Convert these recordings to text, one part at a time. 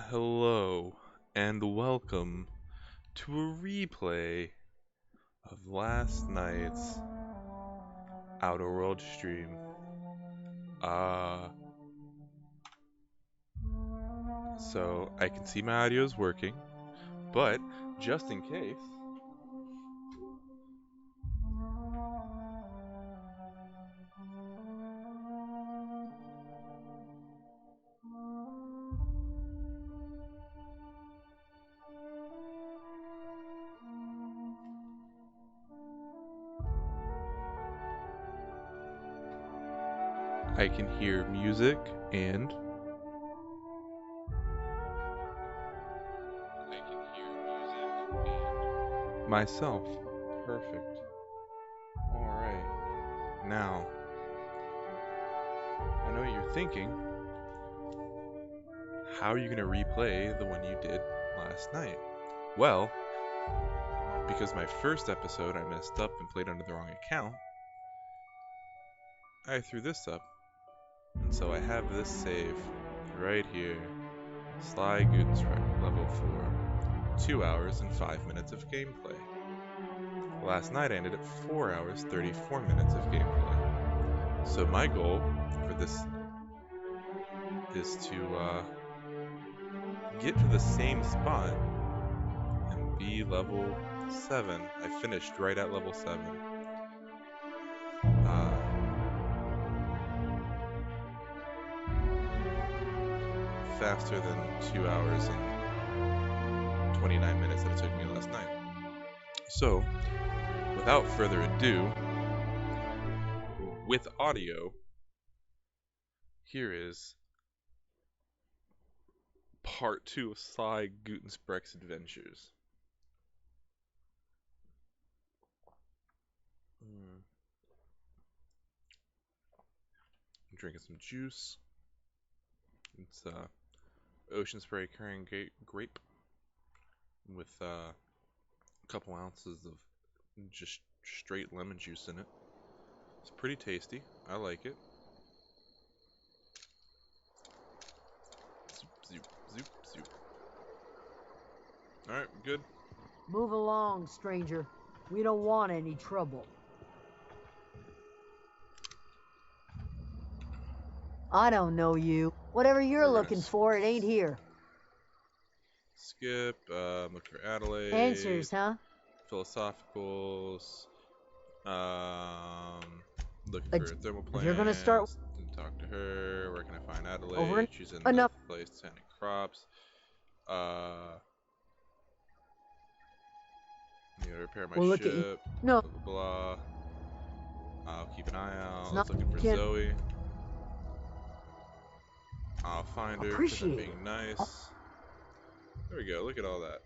Hello and welcome to a replay of last night's Outer World stream. So I can see my audio is working, but just in case, I can hear music and myself. Perfect. Alright. Now, I know what you're thinking. How are you going to replay the one you did last night? Well, because my first episode I messed up and played under the wrong account, I threw this up. And so I have this save right here. Sly Gutensprech, level 4. 2 hours and 5 minutes of gameplay. Last night I ended at 4 hours, 34 minutes of gameplay. So my goal for this is to get to the same spot and be level 7. I finished right at level 7. Faster than 2 hours and 29 minutes that it took me last night. So, without further ado, with audio, here is part 2 of Sly Gutensprech's adventures. I'm drinking some juice. It's ocean spray carrying grape with a couple ounces of just straight lemon juice in it. It's pretty tasty. I like it. Zoop, zoop, zoop. Alright, good. Move along, stranger. We don't want any trouble. I don't know you. Whatever you're looking for, it ain't here. Skip, look for Adelaide. Answers, huh? Philosophicals. Looking for thermal plants. If you're gonna start... Talk to her. Where can I find Adelaide? Over She's in enough. the place tending crops. Need to repair my ship. No. Blah, blah, blah. I'll keep an eye out. It's not Looking for Zoe. I'll find her because I'm being nice. There we go. Look at all that.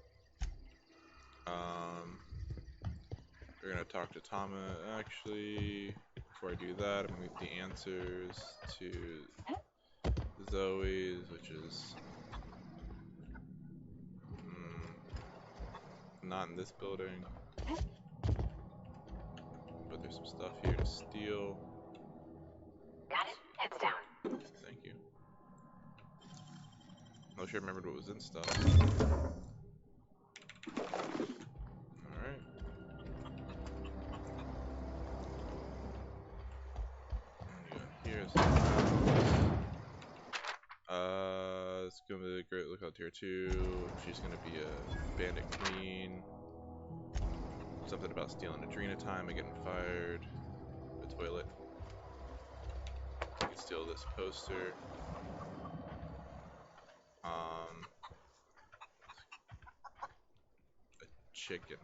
We're gonna talk to Tama. Actually, before I do that, I'm gonna get the answers to Zoe's, which is not in this building. But there's some stuff here to steal. Got it. Heads down. Thank you. I wish I remembered what was in stuff. Alright. Here's it's gonna be a great lookout tier 2. She's gonna be a bandit queen. Something about stealing Adrena time and getting fired. The toilet. You can steal this poster. A chicken.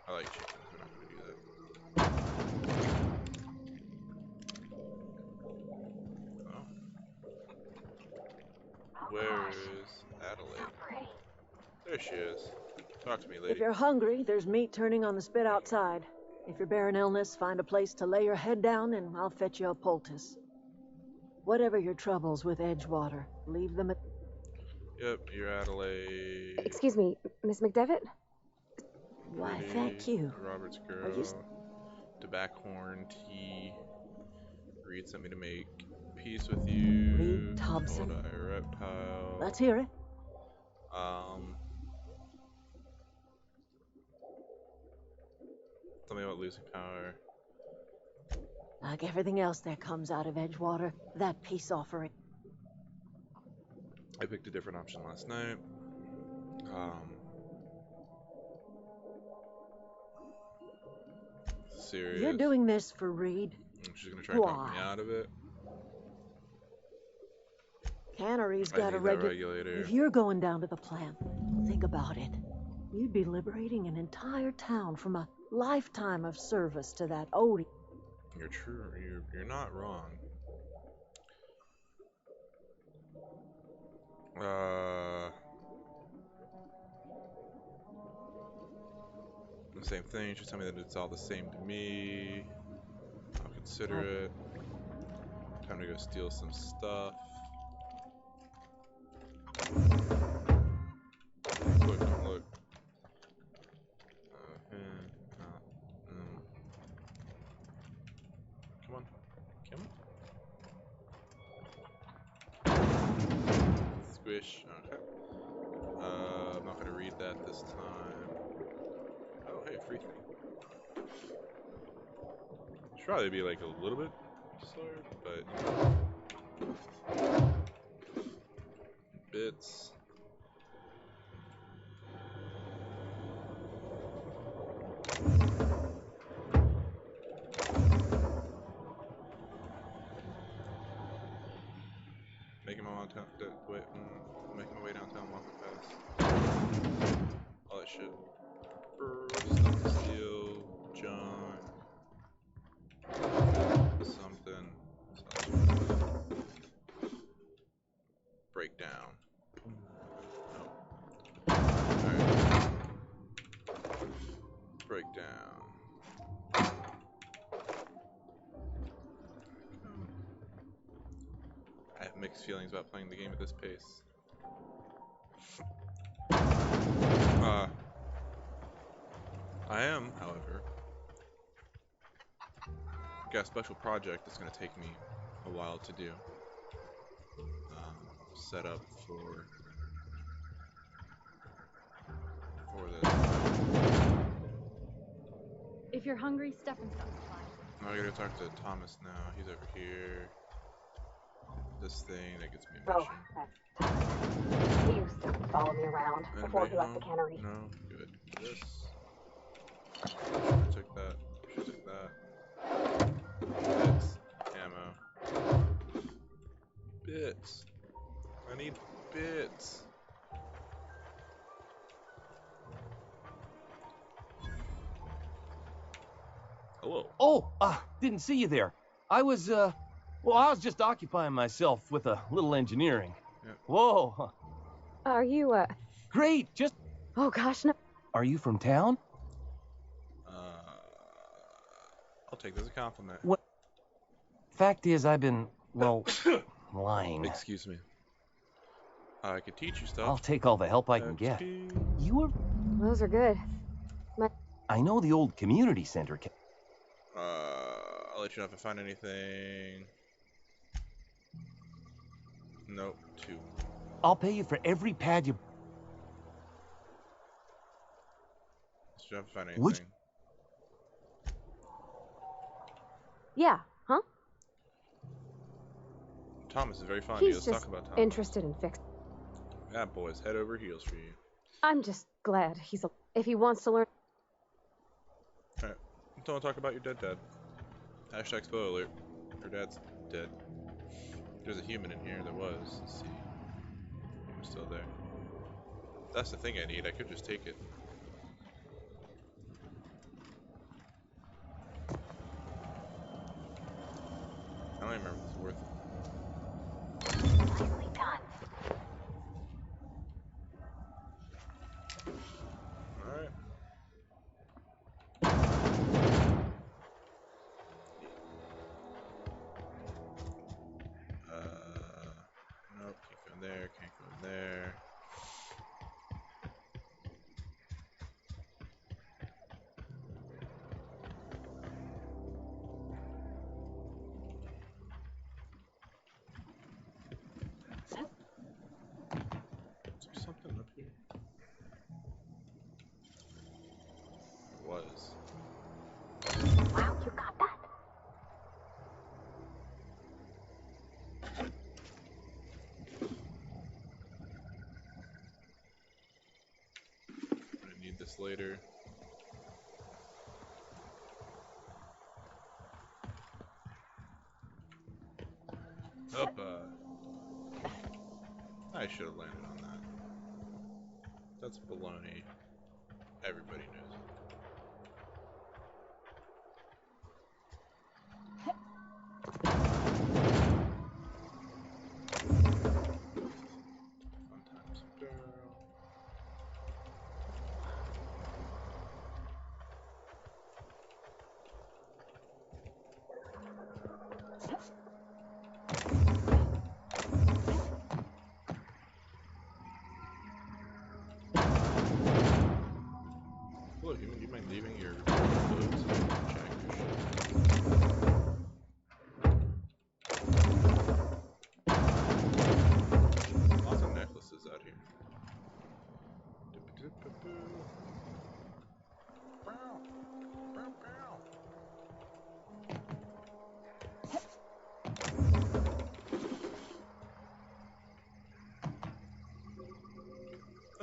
No, I like chickens. We're not gonna do that. Oh. Where is Adelaide? There she is. Talk to me, lady. If you're hungry, there's meat turning on the spit outside. If you're bearing illness, find a place to lay your head down and I'll fetch you a poultice. Whatever your troubles with Edgewater, leave them at... Yep, you're Adelaide. Excuse me, Miss McDevitt? Why, thank you. Robert's girl. Tobaccorn, tea. Read something to make. peace with you. Reed Thompson. Told I reptile. Let's hear it. Tell me about losing power. Like everything else that comes out of Edgewater, that peace offering. I picked a different option last night. Serious. You're doing this for Reed. She's gonna try to talk me out of it. Cannery's I got a need that regulator. If you're going down to the plant, think about it. You'd be liberating an entire town from a lifetime of service to that Odie. You're true. You're not wrong. The same thing. She's telling me that it's all the same to me. I'll consider it. Time to go steal some stuff. Look, don't look. Come on. Come on. Squish. Okay. I'm not gonna read that this time. Oh, hey, free thing. Should probably be like a little bit slower, but you know. Bits. Making my way downtown, walking fast. All that shit. Stuff to steal, junk, something. Breakdown. No. Alright. Breakdown. I have mixed feelings about playing the game at this pace. I am, however, got a special project that's going to take me a while to do. Set up for this. If you're hungry, stuff and stuff's fine. I gotta go talk to Thomas now. He's over here. This thing that gets me a mission. Oh, he used to follow me around before he left the cannery. No, good. This. Should've took that. Should've took that. Bits. Ammo. Bits. I need bits. Hello. Oh, didn't see you there. I was just occupying myself with a little engineering. Yep. Whoa. Are you, Great, just... Oh, gosh, no. Are you from town? I'll take this as a compliment. What? Fact is, I've been, well, lying. Excuse me. I could teach you stuff. I'll take all the help I can get. You were... Those are good. I know the old community center. I'll let you know if I find anything. Nope, 2. I'll pay you for every pad you... Should I find anything? Would you... Yeah, huh? Thomas is very fun. He's Let's just talk about Thomas. interested in fixing. That boy's head over heels for you. I'm just glad he's if he wants to learn. Alright, don't talk about your dead dad. Hashtag spoiler alert. Your dad's dead. There's a human in here. There was. Let's see. He was still there. That's the thing I need. I could just take it. I don't even remember if it's worth it. Nicely done. Alright. Nope, can't go in there, can't go in there. was. Wow, you got that. I'm gonna need this later. Hoppa. I should have landed on that. That's baloney. Everybody knows it. Fun times, girl. Hello, human. Do you mind leaving your clothes so I can check your shit? Lots of necklaces out here.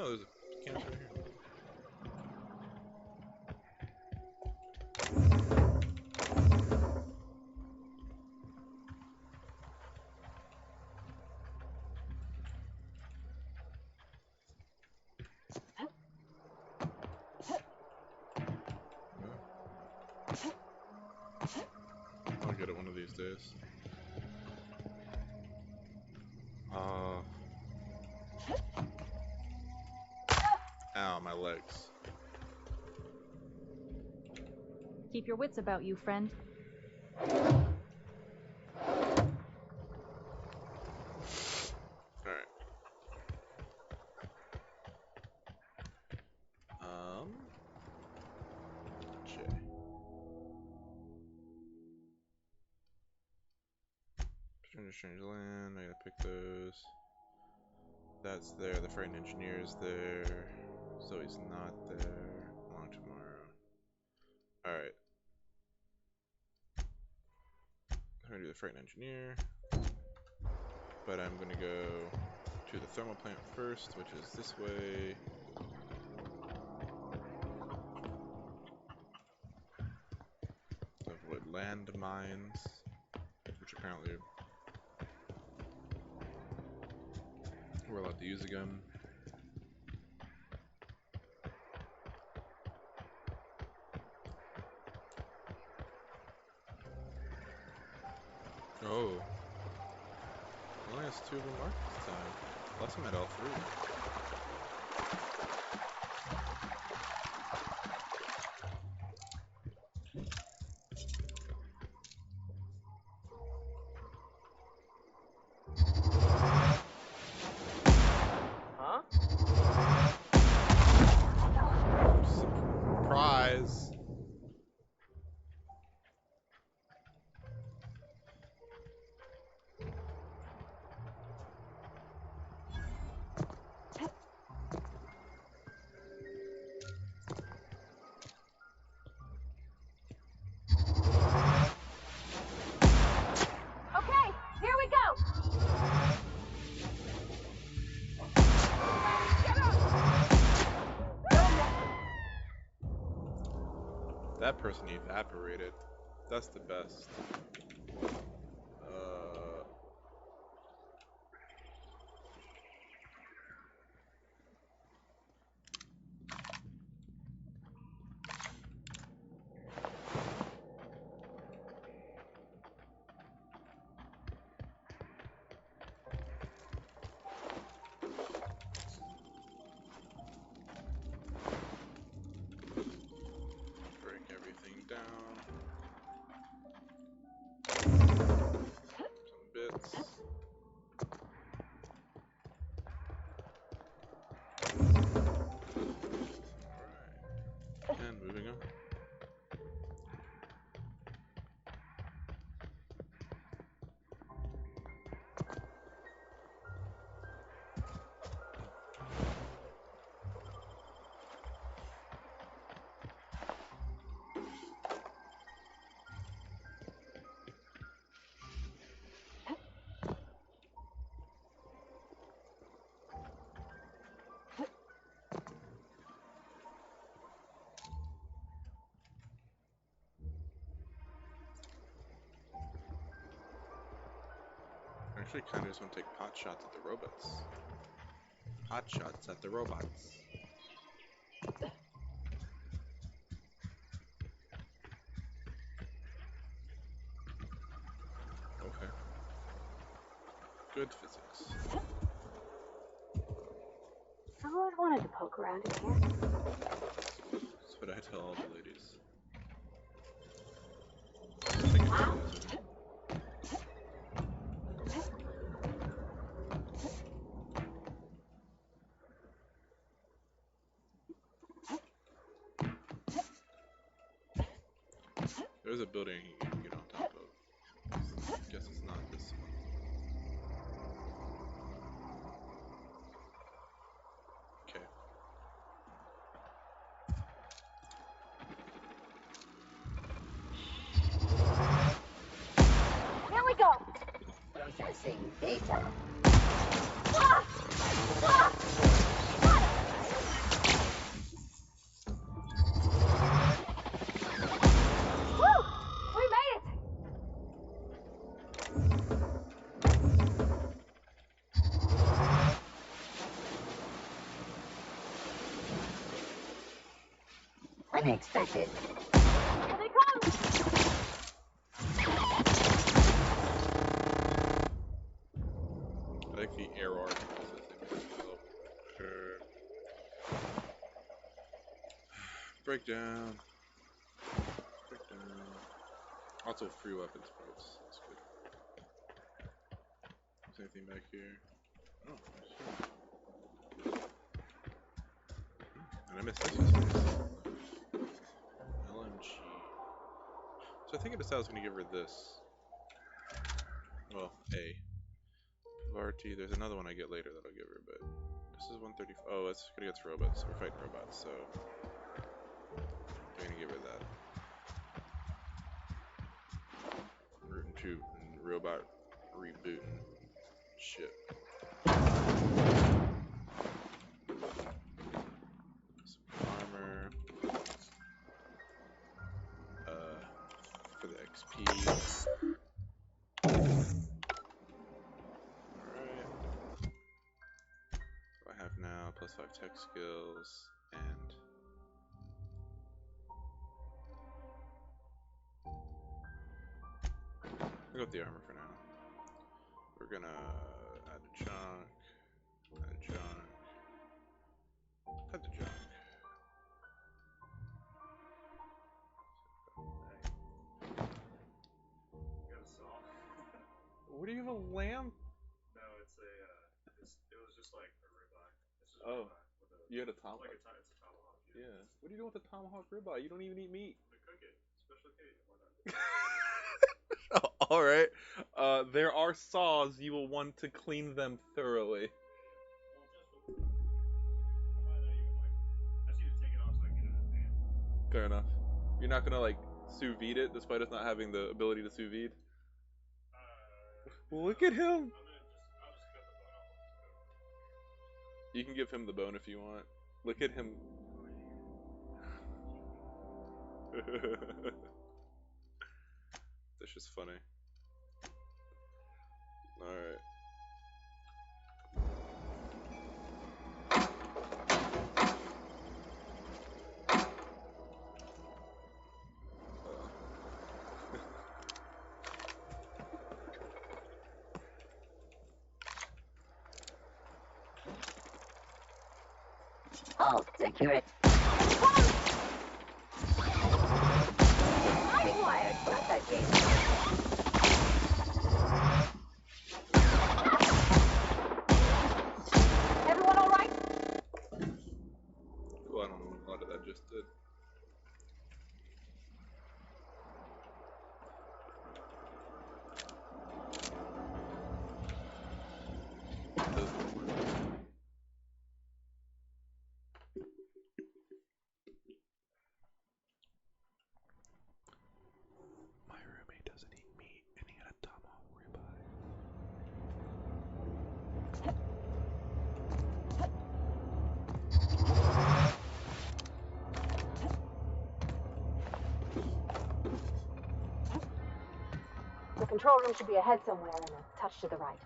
Oh, there's a cancer right here. I'll get it one of these days. Ow, my legs. Keep your wits about you, friend. Alright. Okay. Return to strange land. I gotta pick those. That's there. The frightened engineer's there. Zoe's not there. Along tomorrow. Alright. I'm gonna do the frightened engineer. But I'm gonna go to the thermal plant first, which is this way. To avoid landmines, which apparently we're allowed to use again. Oh. It only has 2 of them marked this time. Last time I had all 3. Huh? Surprise! Okay, here we go. That person evaporated. That's the best. Break everything down. Some bits. Alright. And moving on. Actually, kind of just want to take pot shots at the robots. Pot shots at the robots. Okay. Good physics. I've always wanted to poke around in here. That's what I tell all the ladies. I think it's amazing. There's a building you can get on top of. I guess it's not this one. Okay. Here we go! Processing data. Ah! Ah! Woo! We made it! Unexpected. Here they come! I like the air arc processing as well. Breakdown. Breakdown. Also free weapons parts. That's good. Is there anything back here? Oh, sure. And I missed this space. LMG. So I think I decided I was going to give her this. Well, A. Varti, there's another one I get later that I'll give her, but this is 130. Oh, it's against robots. We're fighting robots, so I'm gonna give her that. Rootin' tootin', robot rebooting shit. Some armor. For the XP. I have now +5 tech skills and I'll go with the armor for now. We're gonna add a chunk, add a chunk, add the junk. What do you have a lamp? No, it's a. It was just like a ribeye. It's just Oh, ribeye with a. you had a tomahawk. It's a tomahawk. Yeah. What do you do with a tomahawk ribeye? You don't even eat meat. To cook it, special occasion. Why not? All right. There are saws. You will want to clean them thoroughly. I might not even like. I just need to take it off so I can get it in the pan. Fair enough. You're not gonna like sous vide it, despite us not having the ability to sous vide. Look at him. I'll just cut the bone off. You can give him the bone if you want. Look at him. That's just funny. Alright. All secure it. Required processing. Everyone all right? Well, I don't know what a lot of that just did. My roommate doesn't eat meat, and he had a tomahawk ribeye. The control room should be ahead somewhere and a touch to the right.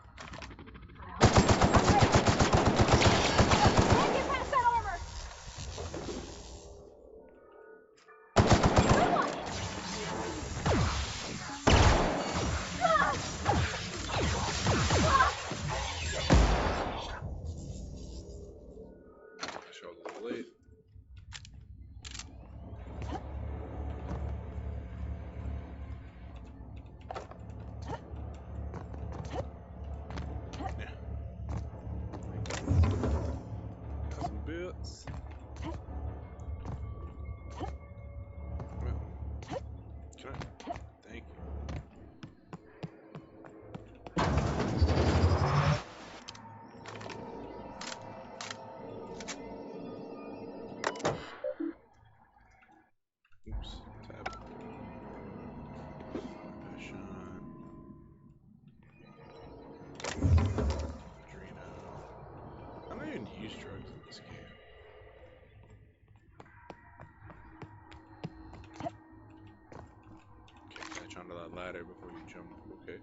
ladder before you jump. Okay.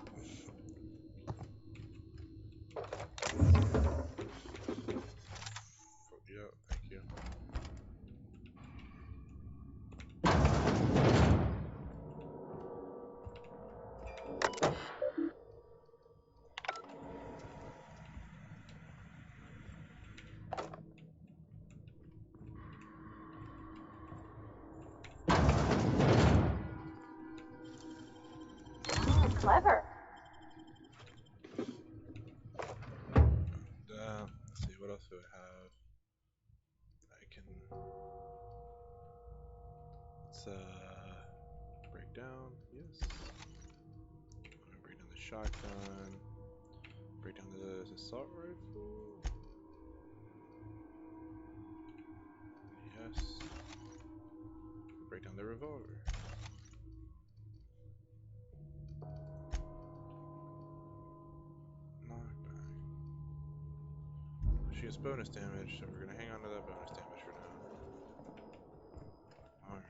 Yeah, thank you. Clever. Let's see, what else do I have? I can. Let's break down. Yes. Break down the shotgun. Break down the assault rifle. Yes. Break down the revolver. Knockback. She has bonus damage, so we're gonna hang on to that bonus damage for now. Alright.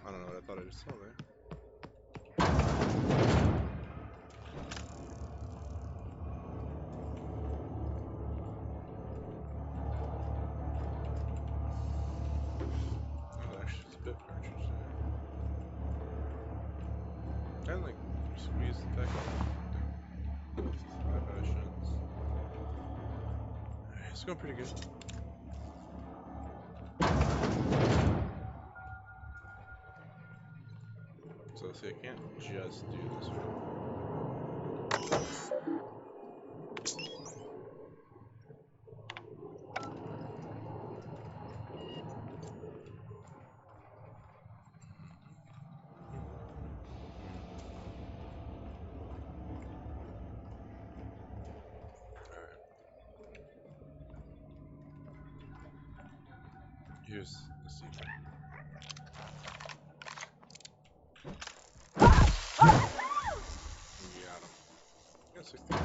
I don't know what I thought I just saw there. Oh, actually, it's a bit cartridge there. And like squeeze the back up. 5 shots. Alright, it's going pretty good. So see, I can't just do this for Alright. Here's the secret. We got him. Got 16.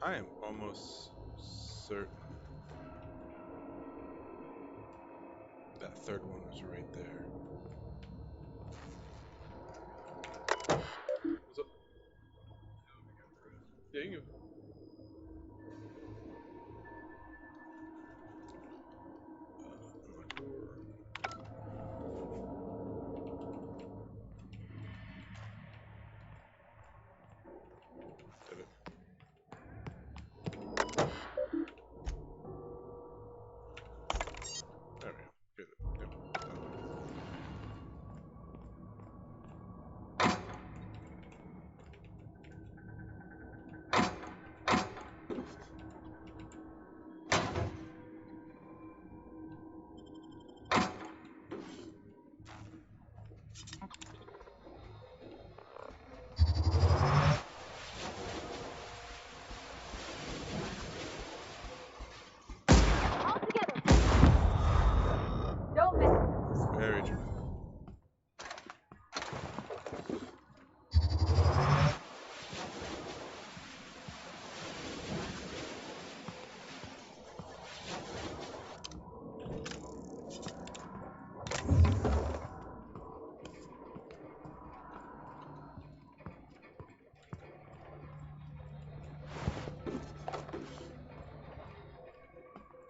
I am almost certain that third one was right there. What's up? Yeah, you can go. Unlock door. Did it. There we go. Good. Yep. Done. All together. Don't miss. Very true.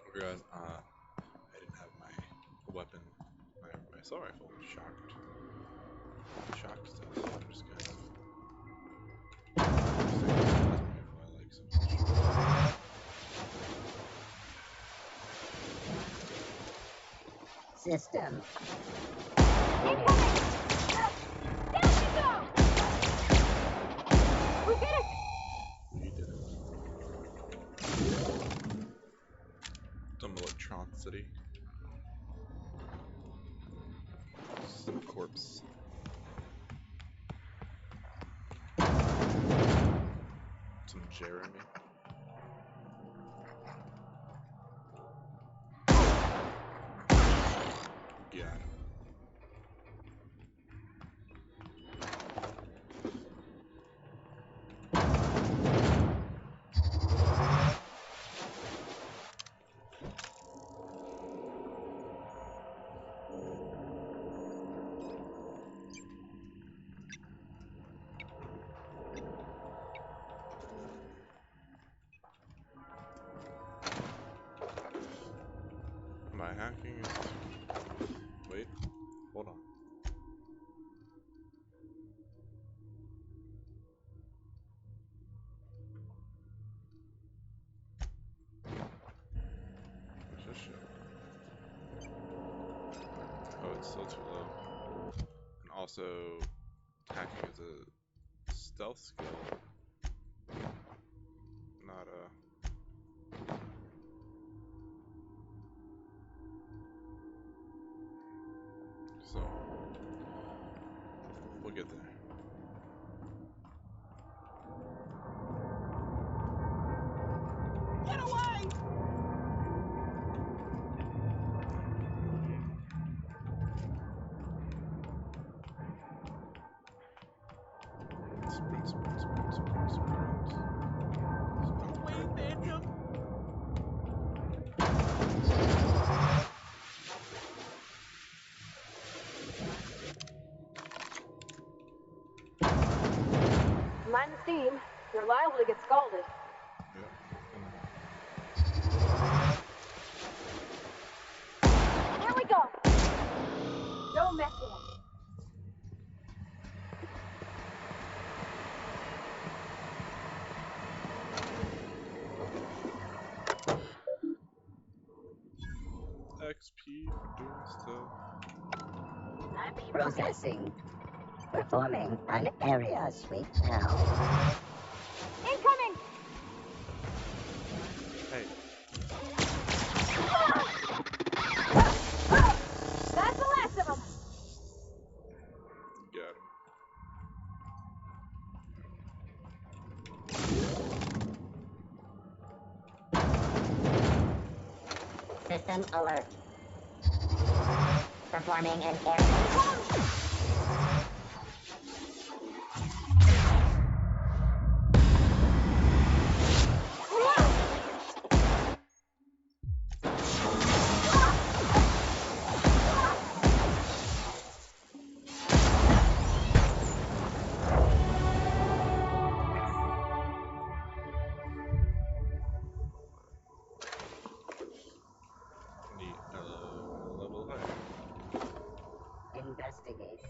I forgot, I didn't have my weapon, my assault rifle shocked. Shocked stuff. I'm just gonna stick with the plasma rifle I like so much. System. Down you go. We did it. You did it. Some electronicity. Some corpse. Some Jeremy. Got him. Am I hacking? Wait, hold on. What's this shit? Oh, it's still too low. And also, hacking is a stealth skill, not a... So, we'll get there. Get away! Sprint, sprint, sprint, sprint, sprint. Wait, Phantom! Mind the steam. You're liable to get scalded. Yeah. Here we go. Don't mess with it. XP for doing stuff. Processing. Performing an area sweep now. Incoming! Hey, That's the last of them. got him. System alert. Performing an area. Neat. Level higher. Investigate.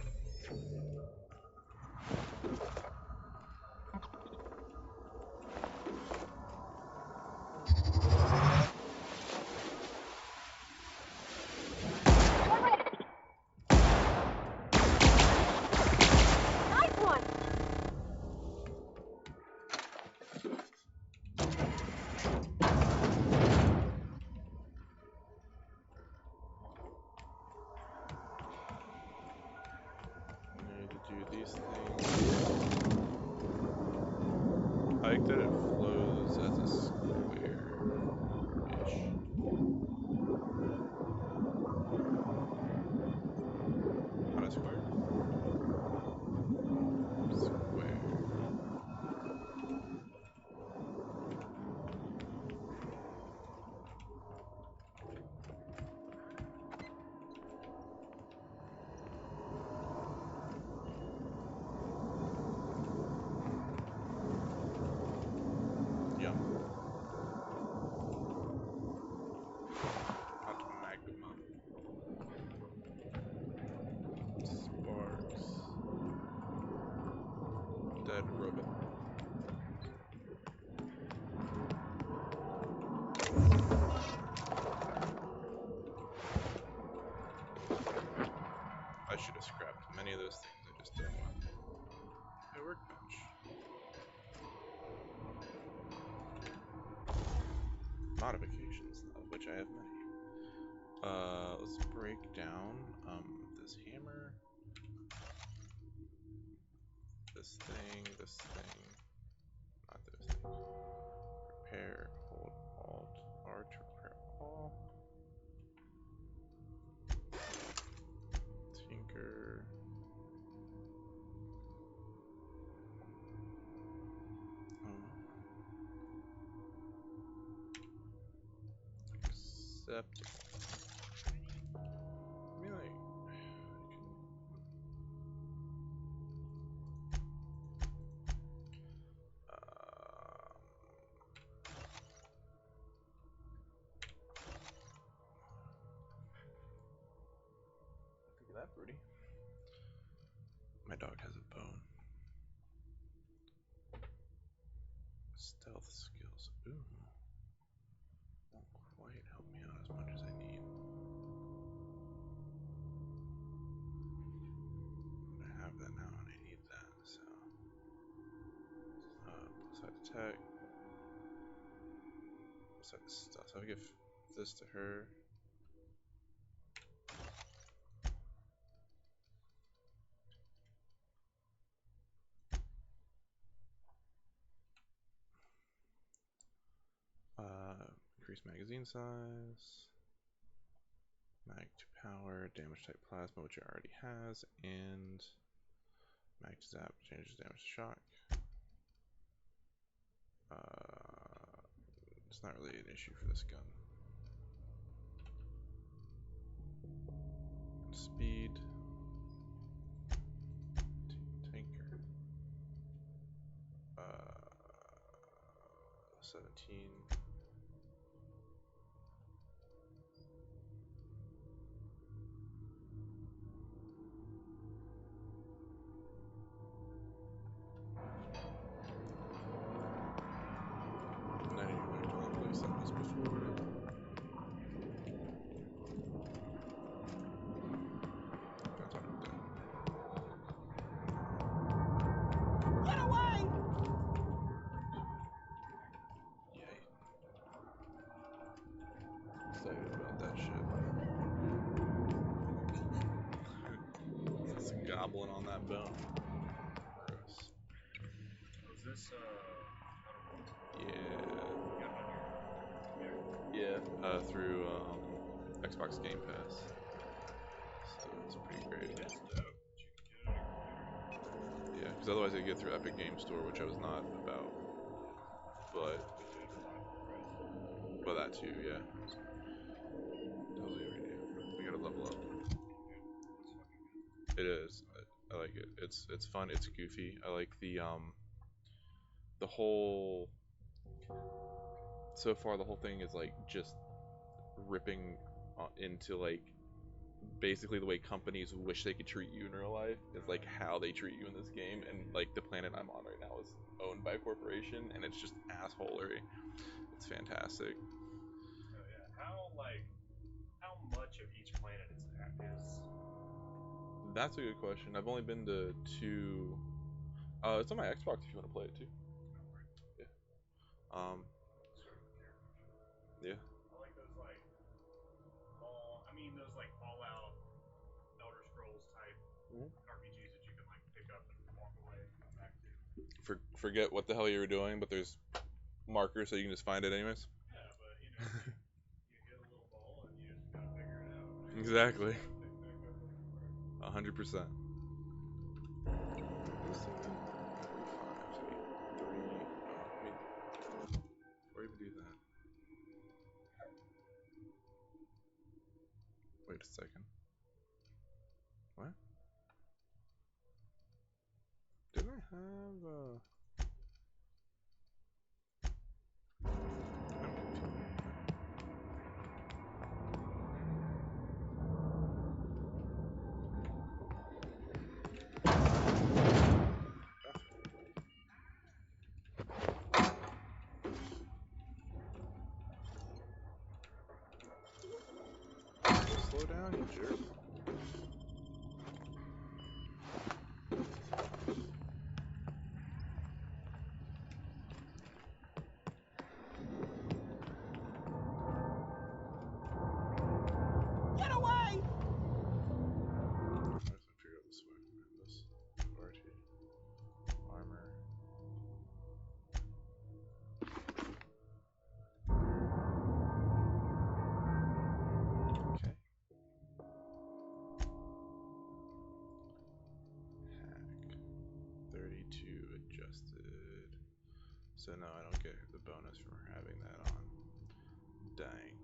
Nice one. Need to do these things. I like that it flows as a square-ish. Not a square? Square. Yum. Hot magma. Sparks. Dead robot. I should have scrapped many of those things. I just don't want a workbench. Modifications, of which I have many. Let's break down this hammer, this thing, not those things. Repair, hold Alt R to repair all. step. I mean, like, look at that, Rudy. My dog has a bone. Stealth skills. Ooh. Won't quite help me out as much as I need. But I have that now and I need that, so. Plus side attack. Plus side stealth. So I give this to her. Increase magazine size. Mag to power, damage type plasma, which it already has, and mag to zap changes damage to shock. It's not really an issue for this gun. Speed. Tanker. 17. And I didn't even know what place that was before. Get away! Yay. Excited about that shit. It's a goblin on that bone. Gross. Was this, Yeah. you got on your Yeah. Through Xbox Game Pass. So it's pretty great. That's dope. You can get it on your computer. Yeah, because otherwise I'd get through Epic Game Store, which I was not about. But that too, yeah. Tells you every day. We gotta level up. It is. I like it. It's fun. It's goofy. I like the whole. So far, the whole thing is like just ripping into like basically the way companies wish they could treat you in real life is like how they treat you in this game, and like the planet I'm on right now is owned by a corporation, and it's just assholery. It's fantastic. Oh yeah. How much of each planet is? That's a good question. I've only been to 2. It's on my Xbox if you want to play it too. Yeah. Yeah. I like those those like Fallout, Elder Scrolls type RPGs that you can like pick up and walk away and come back to. Forget what the hell you were doing, but there's markers so you can just find it anyways. Yeah, but you know, you hit a little ball and you just gotta figure it out. Exactly. Pick back up where you were. 100%. Or even do that. Wait a second. What? Didn't I have I'm confused. Slow down, you jerk. Get away! I have to figure out this way. This RT armor. Okay. Hack. 32 adjusted. So no, I don't get the bonus for having that on. Dang.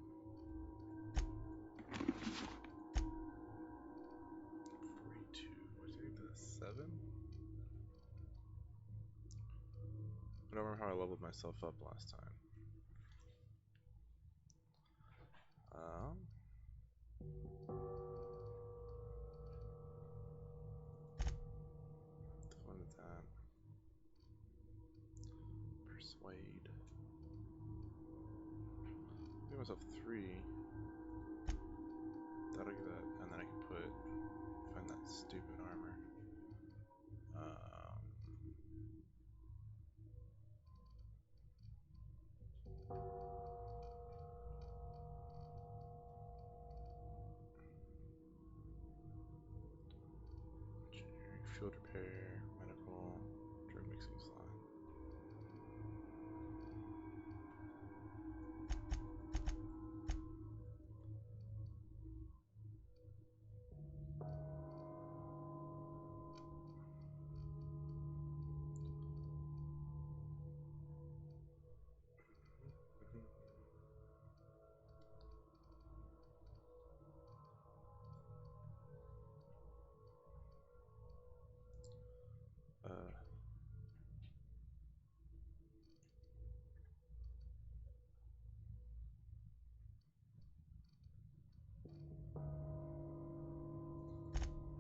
don't remember how I leveled myself up last time. One at that. Persuade. Give myself 3. That'll give that, and then I can find that stupid armor. Field repair, medical, drug mixing slide.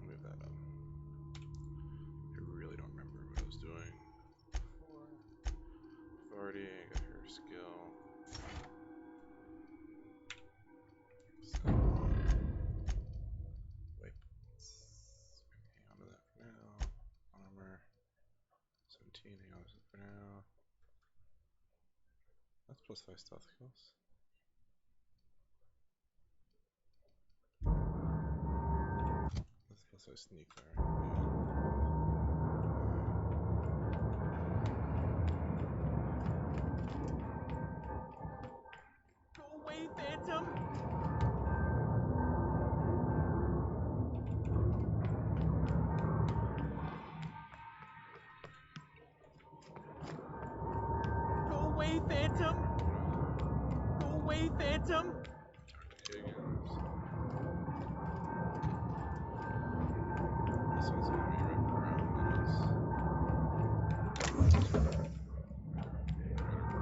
Move that up. I really don't remember what I was doing. Authority, I got her skill. So, wait. Hang on to that for now. Armor. 17, hang on to that for now. That's plus 5 stealth skills. That's plus 5 sneak there. Go away, Phantom! Go away, Phantom! Go away, Phantom! This one's gonna be wrapped around us.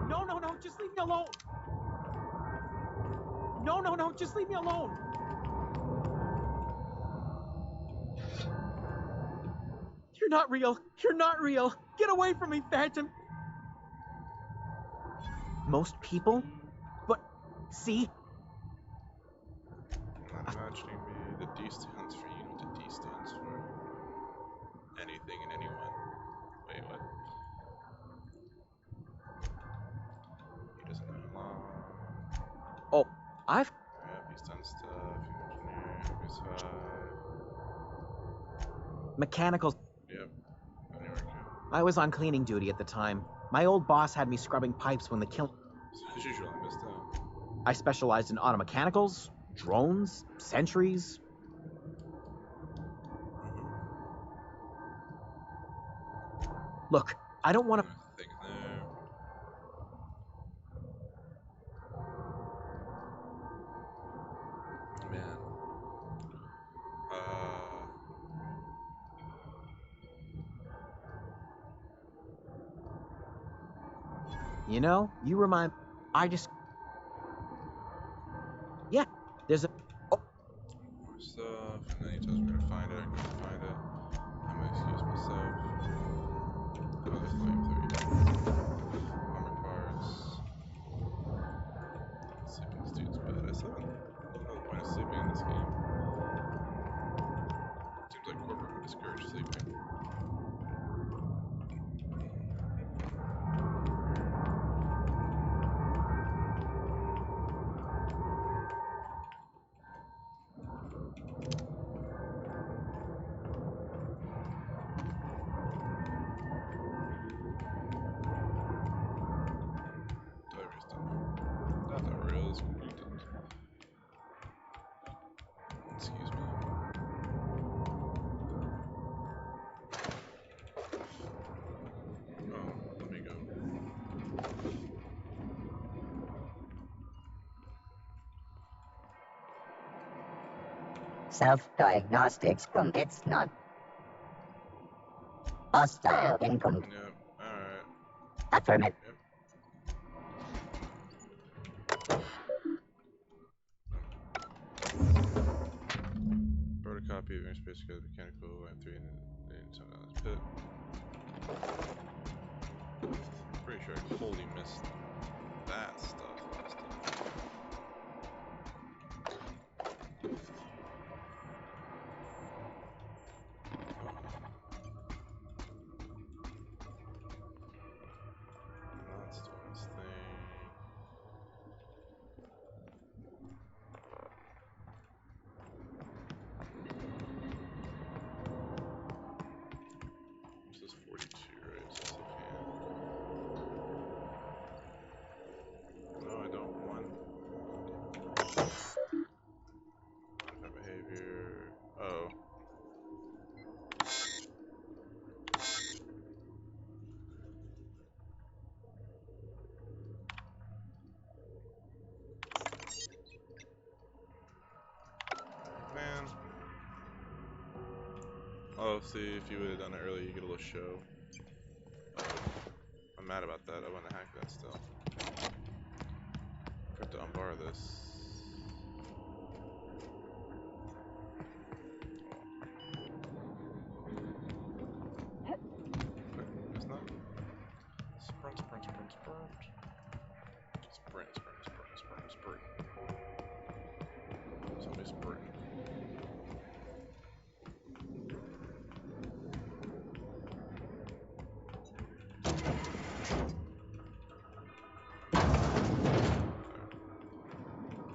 No, just leave me alone! No, just leave me alone! You're not real! Get away from me, Phantom! Most people? But, see? I'm not imagining me. The D stands for, you know what the D stands for. Anything and anyone. Wait, what? He doesn't know law. Oh, I've... Yep, he's done stuff. Engineering, he's 5. Mechanicals. Yep. Anywhere good. I was on cleaning duty at the time. My old boss had me scrubbing pipes when the kill... So as usual, I missed out. I specialized in automechanicals, drones, sentries. Look, I don't want to... Thing there. Man. You know, you remind... I just... Yeah, there's a... Oh. More stuff, and then he tells me where to find it. I couldn't find it. I'm gonna excuse myself. Oh, there's volume 30. Armor parts. Sleeping this dude's bed. I still haven't... I don't know the point of sleeping in this game. Seems like corporate would discourage sleeping. Excuse me. Oh, let me go. Self-diagnostics commits not hostile income. Yep, alright. Affirmative. Photocopy of your space code mechanical and 3 in pit. Pretty sure I totally missed that stuff last time. That's doing its thing. This is 42, right? So it's no, I don't want modify behavior. Oh. Man. Oh, see, if you would have done it earlier, you get a little show. I'm mad about that. I want to hack that still. I have to unbar this. It's not. Sprint, sprint, sprint, sprint. Sprint, sprint, sprint, sprint, sprint. Somebody sprint.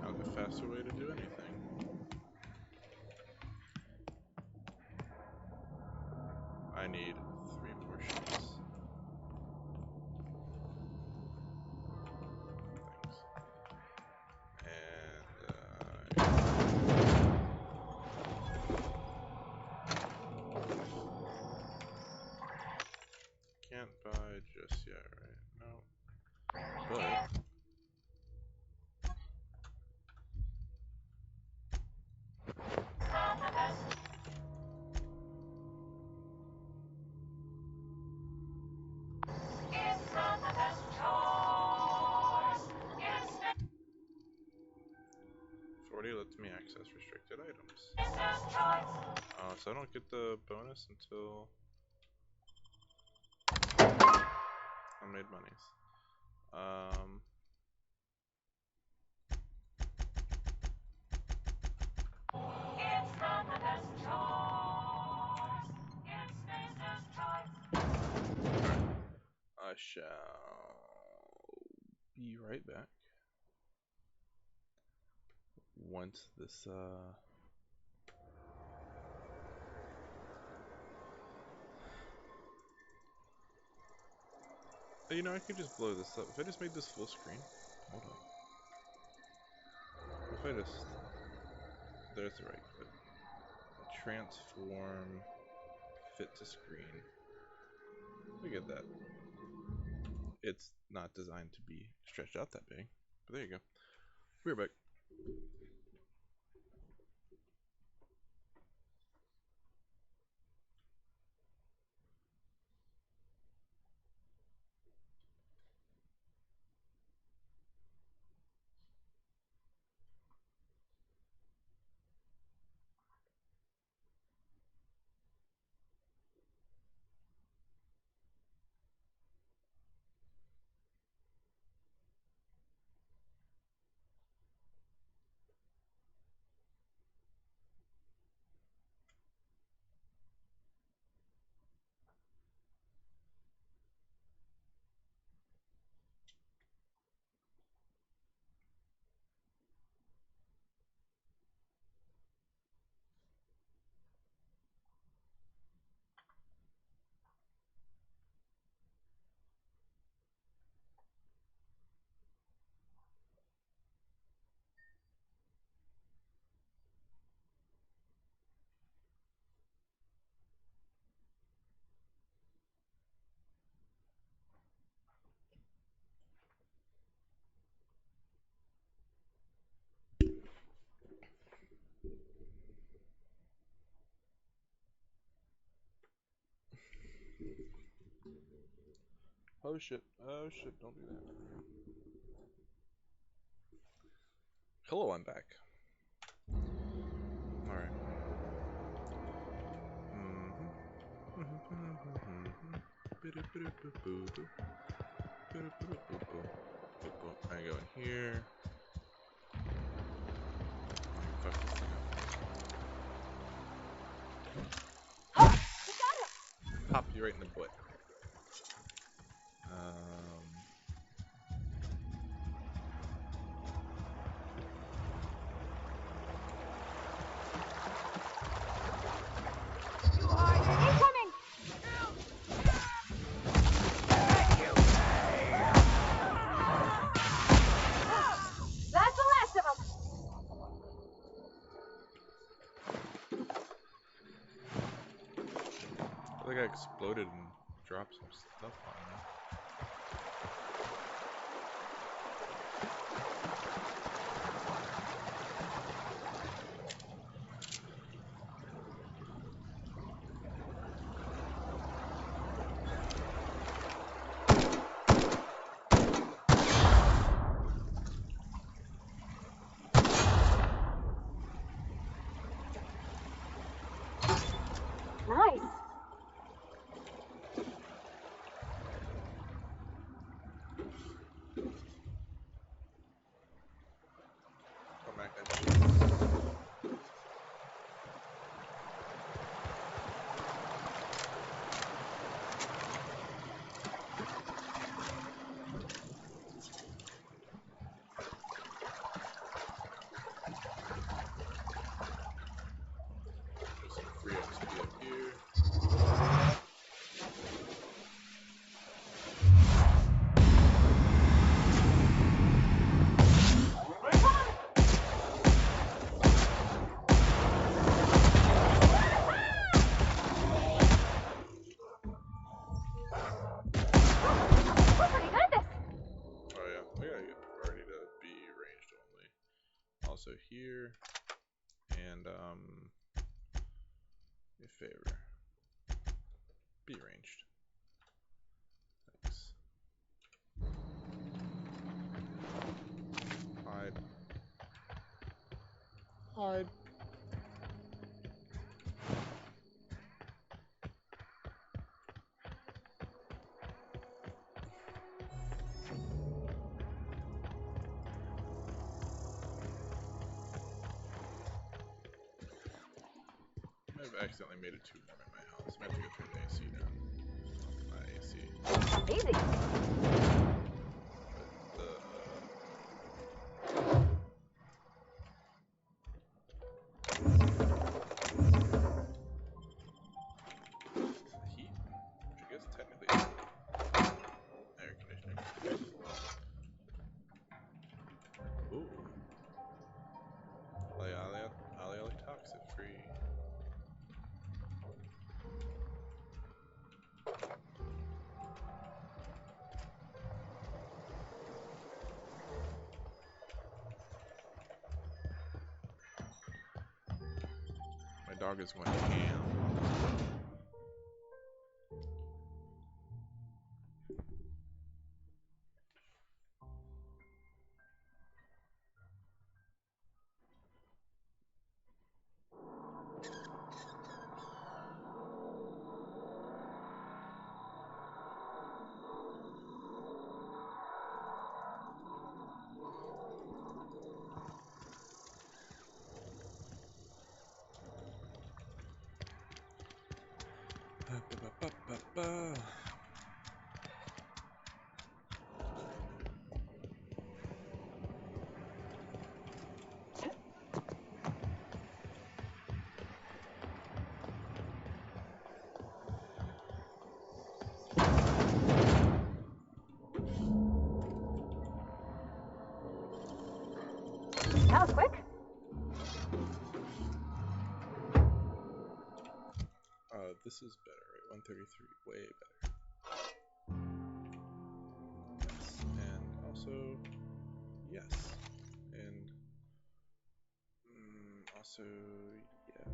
Now the faster way to do anything. I need 3 more sheets. Thanks. And can't buy just yet, right? No. But lets me access restricted items. So I don't get the bonus until unmade monies. I shall be right back once this you know, I could just blow this up. If I just made this full screen, hold on. If I just, there's the right click. Transform, fit to screen. Look at that. It's not designed to be stretched out that big, but there you go. We're back. Oh shit, don't do that. Hello, I'm back. Alright. I go in here. Fuck this thing up. Pop you right in the butt. Incoming! That's the last of them. I think I exploded and dropped some stuff on me. Nice. Come back that shit. There's some free XP up here. We're pretty good at this. Oh yeah, we gotta get already to be ranged only. Also here, and a favor. Be ranged. Thanks. Hide. Hide. I've accidentally made it too warm in my house. I have to go turn the AC down. My AC. Easy. Heat, which I guess technically is air conditioning. Ooh. Alea toxic free. My dog is going ham. That was quick. This is better, right? 133, way better. Yes, and also, yes, and also, yeah.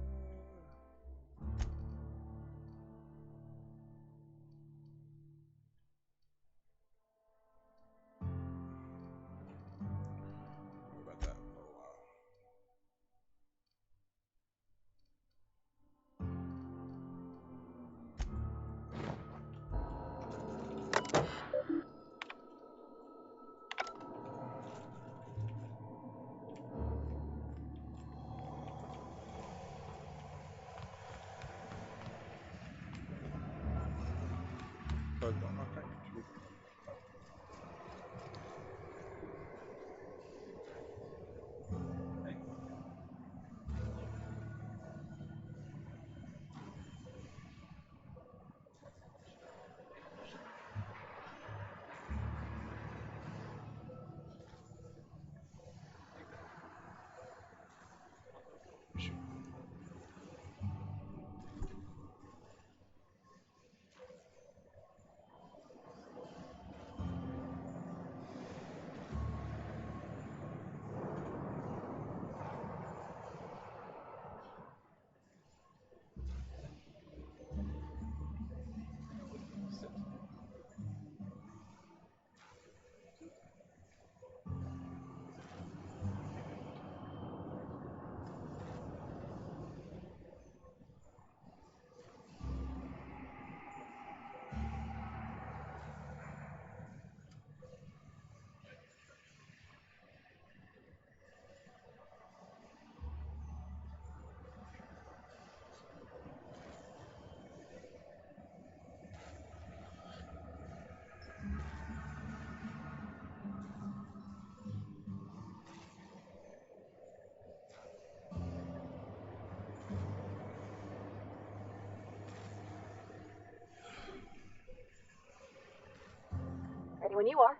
When you are.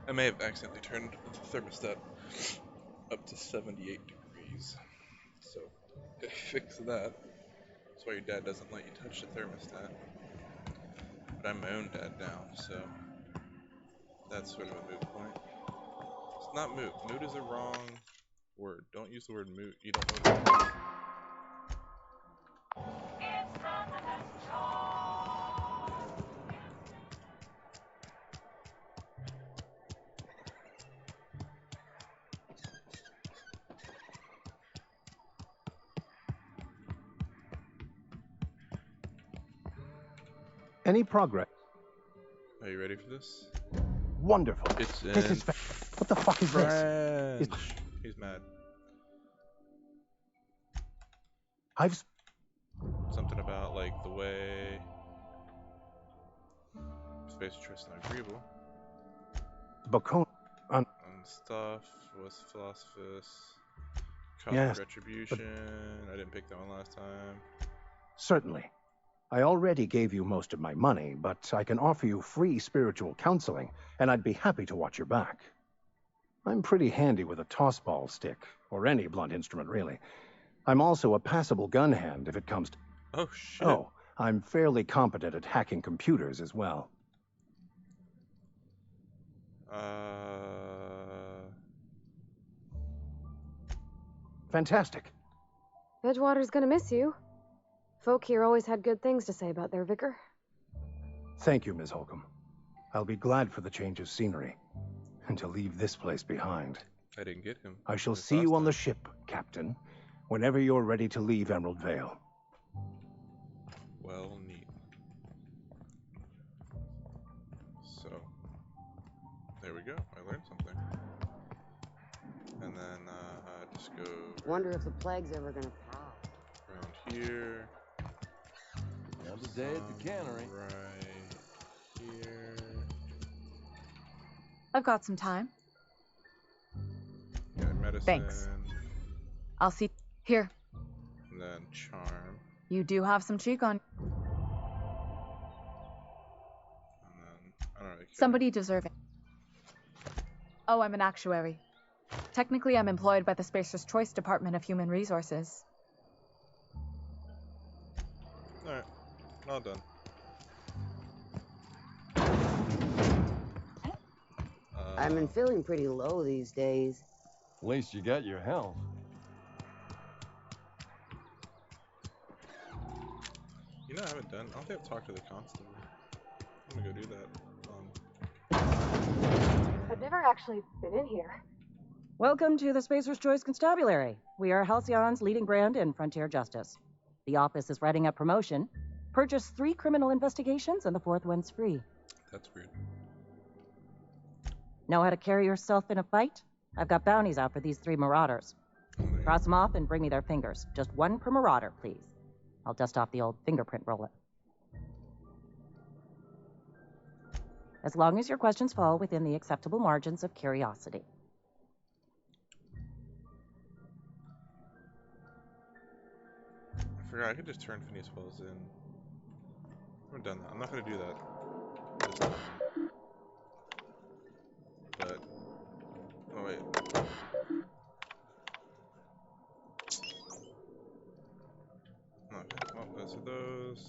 I may have accidentally turned the thermostat up to 78 degrees. So, fix that. That's why your dad doesn't let you touch the thermostat. But I'm my own dad now, so that's sort of a moot point. It's not moot. Moot is a wrong word. Don't use the word moot. You don't know what it means. Any progress? Are you ready for this? Wonderful. It's This in is what the fuck is this? He's mad. I've Something about like the way space choice not agreeable spoken on. and stuff was philosophus. Cosmic Yes, retribution. I didn't pick that one last time. certainly. I already gave you most of my money, but I can offer you free spiritual counseling, and I'd be happy to watch your back. I'm pretty handy with a tossball stick, or any blunt instrument, really. I'm also a passable gun hand if it comes to... Oh, shit. Oh, I'm fairly competent at hacking computers as well. Fantastic. Edgewater's gonna miss you. Folk here always had good things to say about their vicar. Thank you, Ms. Holcomb. I'll be glad for the change of scenery, and to leave this place behind. I didn't get him. I shall see you on the ship, Captain, whenever you're ready to leave Emerald Vale. Well, neat. So, there we go. I learned something. And then, just go... Wonder if the plague's ever gonna pass. Around here. Another day at the cannery. Right here. I've got some time. Yeah, medicine. Thanks. I'll see. Here. And then charm. You do have some cheek on. And then, I don't really care. Somebody deserving. Oh, I'm an actuary. Technically, I'm employed by the Spacer's Choice Department of Human Resources. Alright. All done. I've been feeling pretty low these days. At least you got your health. You know, I haven't done. I don't think I've talked to the constable. I'm gonna go do that. I've never actually been in here. Welcome to the Spacer's Choice Constabulary. We are Halcyon's leading brand in frontier justice. The office is writing up promotion. Purchase 3 criminal investigations and the 4th one's free. That's weird. Know how to carry yourself in a fight? I've got bounties out for these 3 marauders. Cross them off and bring me their fingers. Just 1 per marauder, please. I'll dust off the old fingerprint roller. As long as your questions fall within the acceptable margins of curiosity. I forgot I could just turn Phineas Wells in. I haven't done that. I'm not gonna do that this time. But oh wait. Okay. Well, so those.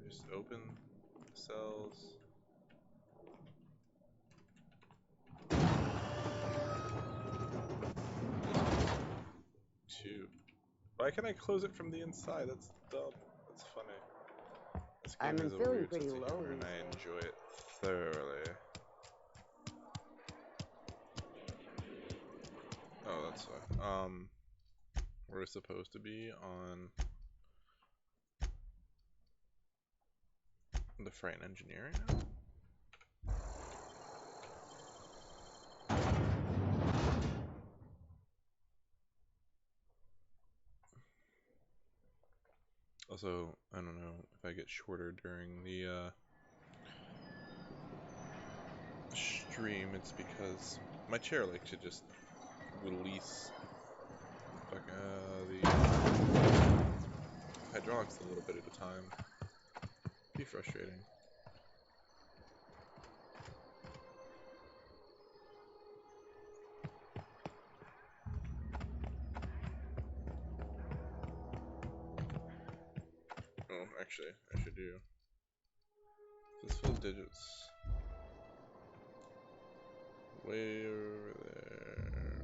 Just open the cells. Two. Why can't I close it from the inside? That's dumb. That's funny. This game I've been is a feeling weird pretty sense of low humor, and these I enjoy it thoroughly. Oh, that's fine. We're supposed to be on the Fright Engineering now? Also, I don't know if I get shorter during the stream, it's because My chair like to just release the hydraulics a little bit at a time. Be frustrating. Oh, actually, I should do this full digits. Way over there.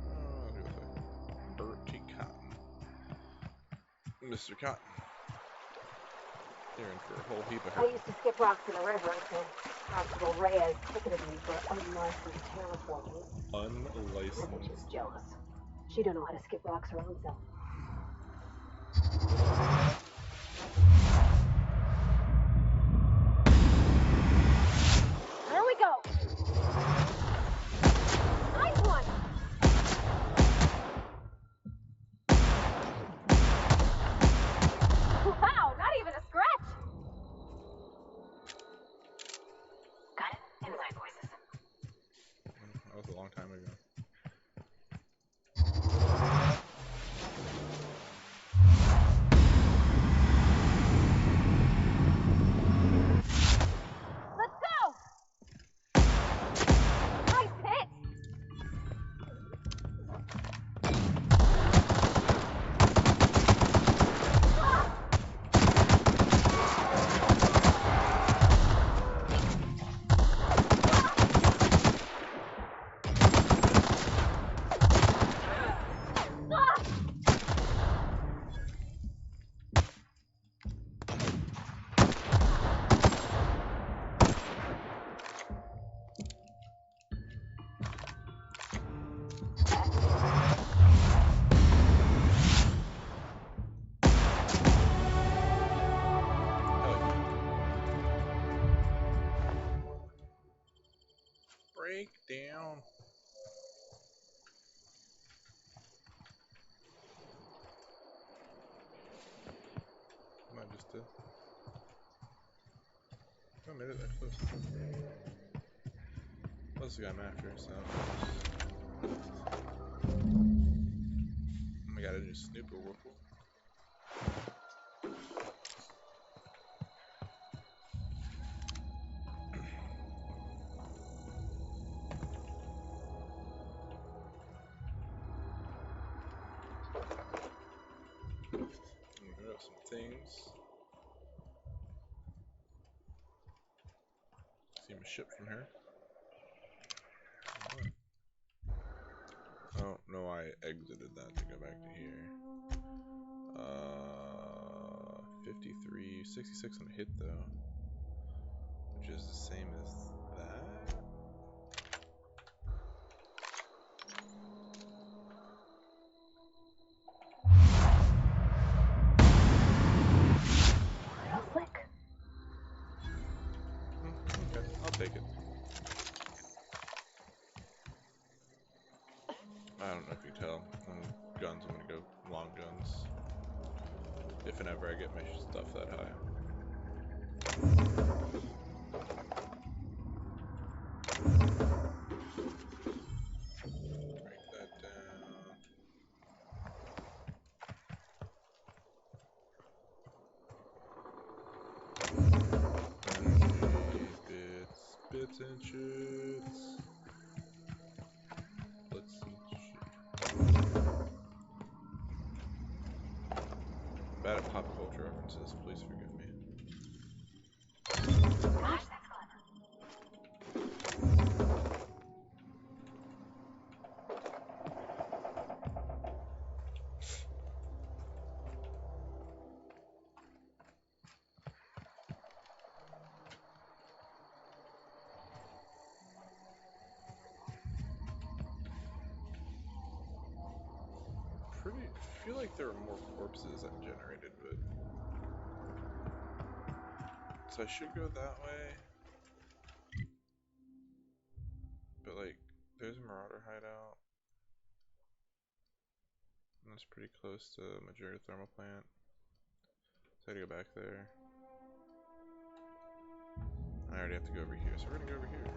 Oh, I'll do it with Bertie Cotton. Mr. Cotton. You're in for a whole heap of I hurt. used to skip rocks in the river until Constable Reyes ticketed me for unlicensed terraforming. Unlicensed. She's jealous. She don't know how to skip rocks her own self. There we go! Nice one! Wow, not even a scratch! Got it. Inside voices. That was a long time ago. Let's go! Nice hit! Breakdown. Not just a. I made it that close. That's the guy I'm after, so. Oh my god, I just snooper whirple. I'm gonna grab some things. See my ship from here. Oh, no, I exited that to go back to here. 53, 66 on hit though. Which is the same as that. Real slick. Okay, I'll take it. I don't know if you can tell. On guns, I'm gonna go long guns. If and ever I get my stuff that high. Break that down. Energy, bits and shits. Let's see shit. I'm bad at pop culture references, please forgive me. Gosh, that's clever. I feel like there are more corpses I've generated, but so I should go that way. But like, there's a marauder hideout. And that's pretty close to Majority Thermal Plant. So I gotta go back there. I already have to go over here, so we're gonna go over here.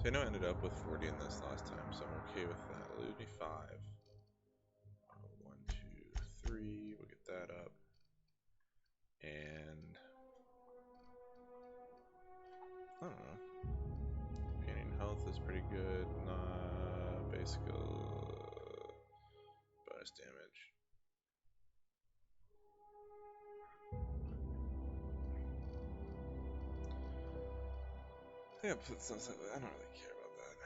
I know I ended up with 40 in this last time, so I'm okay with that. It'll leave me 5. 1, 2, 3. We'll get that up. And I don't know. Painting health is pretty good. Basic bonus damage. Yeah, put something. I don't really care about that.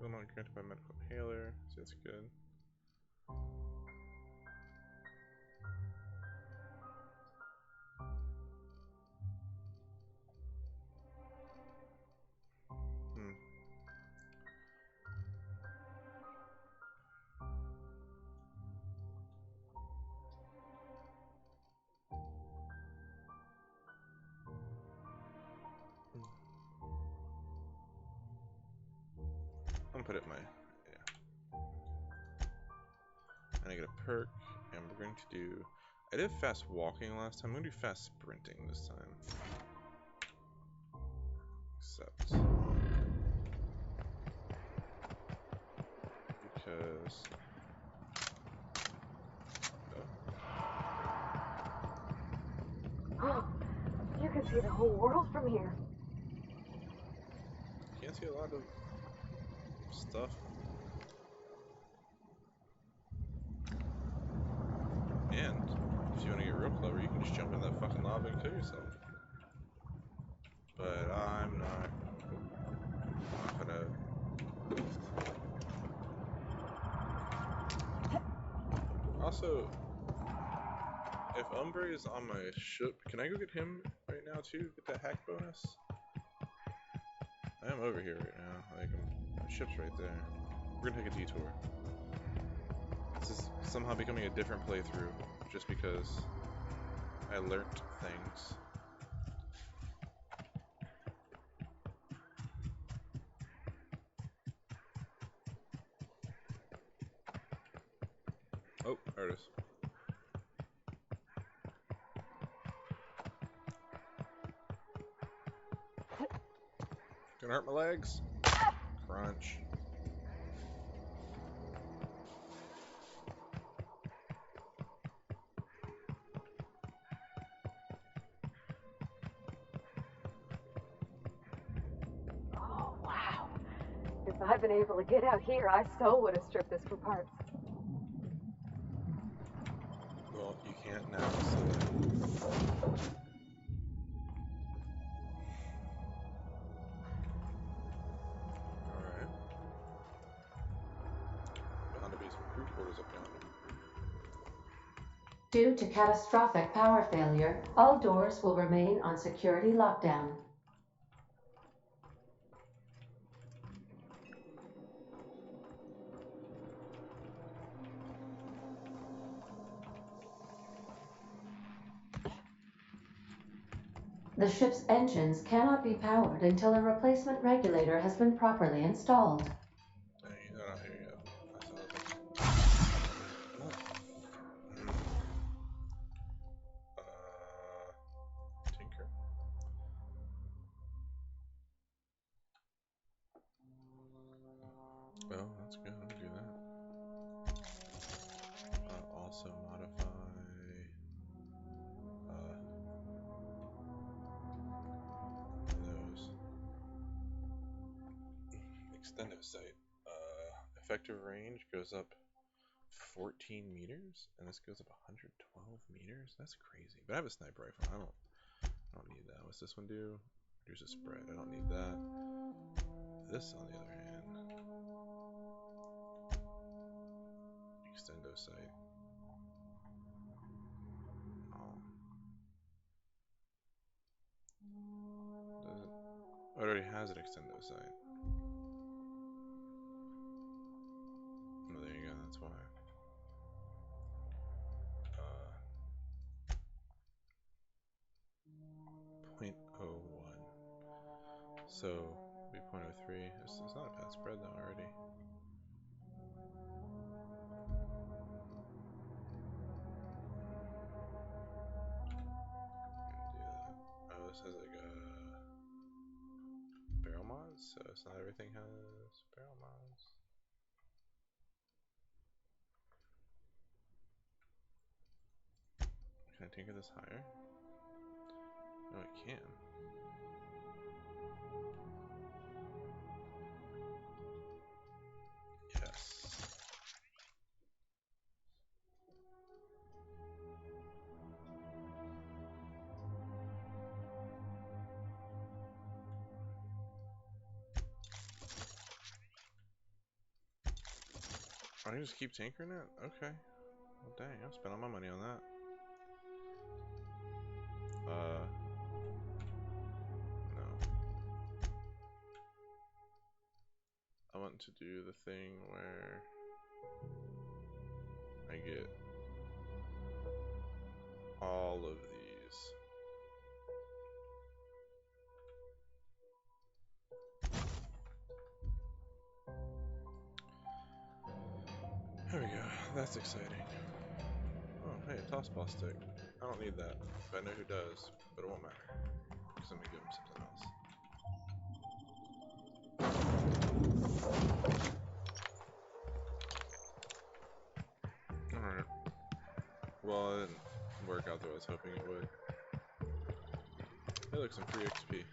I'm not granted by medical inhaler, so that's good. I'm gonna put it in my, yeah. And I get a perk, and we're going to do, I did fast walking last time, I'm gonna do fast sprinting this time. Except, because, Oh, you can see the whole world from here. can't see a lot of stuff. And if you want to get real clever, you can just jump in that fucking lava and kill yourself. But I'm not gonna. Also, if Umbre is on my ship, can I go get him right now too? Get that hack bonus? I am over here right now. Like, my ship's right there. We're gonna take a detour. This is somehow becoming a different playthrough, just because I learnt things. Oh, there it is. Gonna hurt my legs. Crunch. Oh, wow. If I'd been able to get out here, I so would have stripped this for parts. Well, you can't now, so... Alright. Bound to be some crew quarters up yonder. Due to catastrophic power failure, all doors will remain on security lockdown. The ship's engines cannot be powered until a replacement regulator has been properly installed. Tinker. Well, that's good. I'll do that. Also modify those. Extendo sight. Effective range goes up 14 meters, and this goes up 112 meters. That's crazy. But I have a sniper rifle. I don't need that. What's this one do? Reduce a spread. I don't need that. This, on the other hand, extendo sight. has an extendo sight. Oh, there you go, that's why. 0.01. So, 3.03. It's not a bad spread though already. Oh, this has like a barrel mods, so it's not everything has barrel mods. Can I tinker this higher? No, I can. Yes. I can just keep tinkering it? Okay. Well, dang, I'll spend all my money on that. No. I want to do the thing where I get all of these. There we go. That's exciting. Oh, hey, a toss ball stick. I don't need that, but I know who does, but it won't matter. Because I'm going to give him something else. Alright. Well, it didn't work out the way I was hoping it would. Hey, look, some free XP.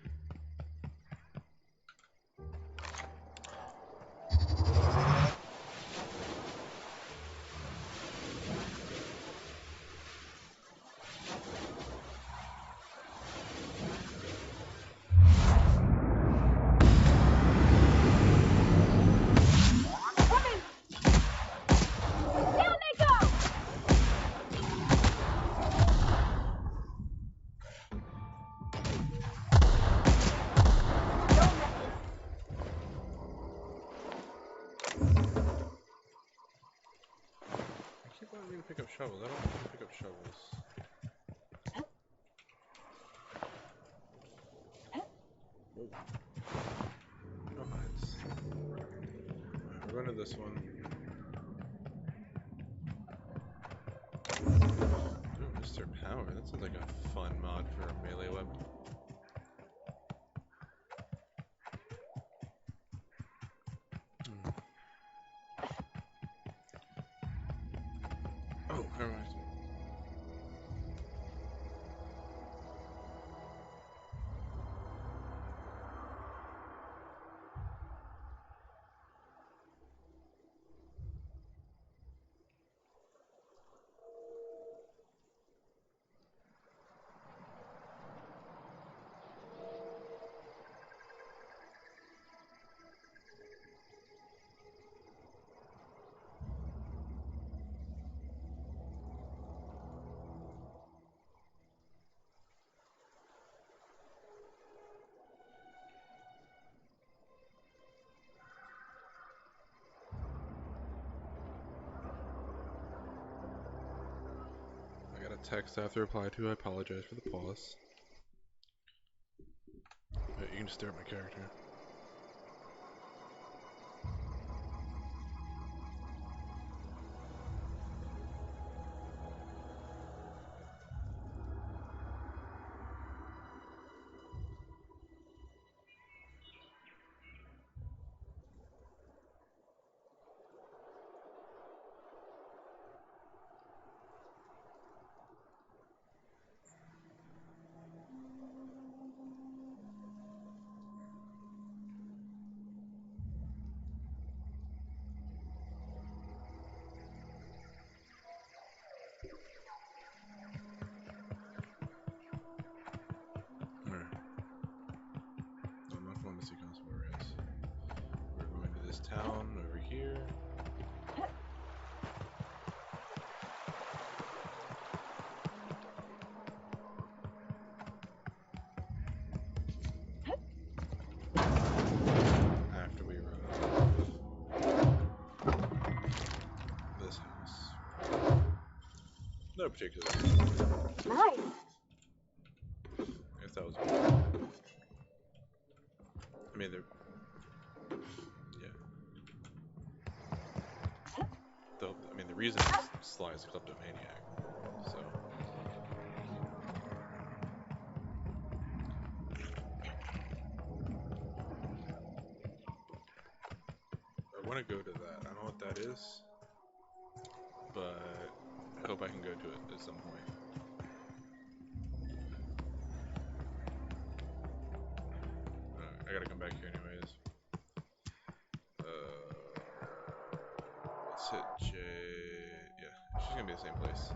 I keep wanting you to pick up shovels. I don't want you to pick up shovels. Whoa. No hides. Alright, we're going to this one. Ooh, Mr. Power. That sounds like a fun mod for a melee weapon. Oh, never mind. I got a text I have to reply to. I apologize for the pause. But you can just stare at my character. No particular. Nice. I guess that was. I mean, they're. Yeah. I mean, the reason Sly is a kleptomaniac. So. I want to go to that. I don't know what that is, but I hope I can go to it at some point. I gotta come back here anyways. Let's hit J. Yeah, she's gonna be the same place.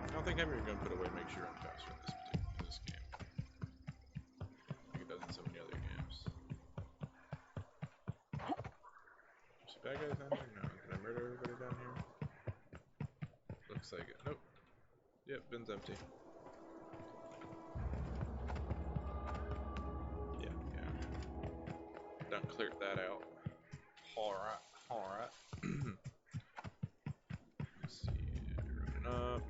I don't think having your gun put away makes you run faster in this game. Like it does in so many other games. Is bad guys down here? No. Did I murder everybody down here? Looks like it. Nope. Yep, bin's empty. Yeah. Done cleared that out. Alright. Let's see. Running up.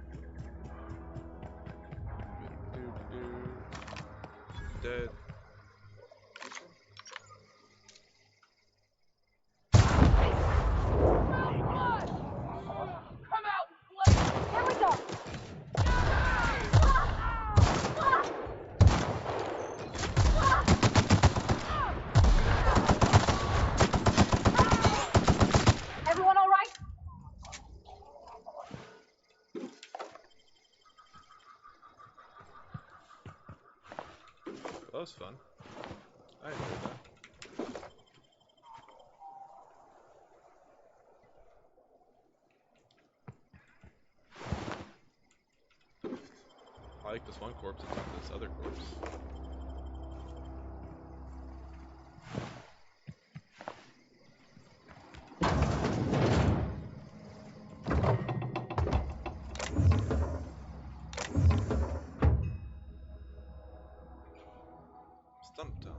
Dead. Everyone all right? That was fun. I enjoyed that. I like this one corpse on top of this other corpse. Stumped him.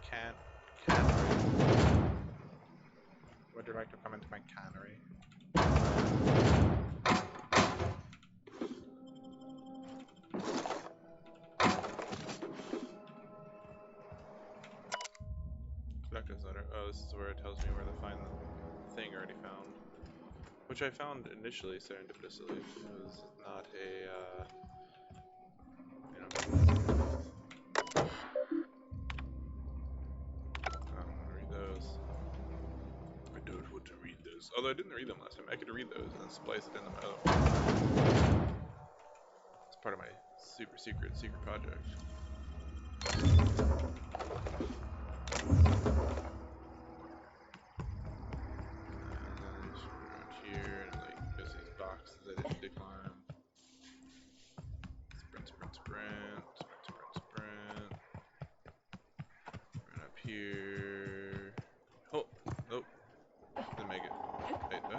Cannery. Would you like to come into my cannery? Collector's letter. Oh, this is where it tells me where to find the thing I already found. Which I found initially serendipitously. It was not a, you know. I don't want to read those. I don't want to read those. Although I didn't read them last time. I could read those and then splice it into my other one. It's part of my super secret project. Here, and like there's these boxes I didn't decline. Sprint. Run up here. Oh, nope. Didn't make it. Wait, do I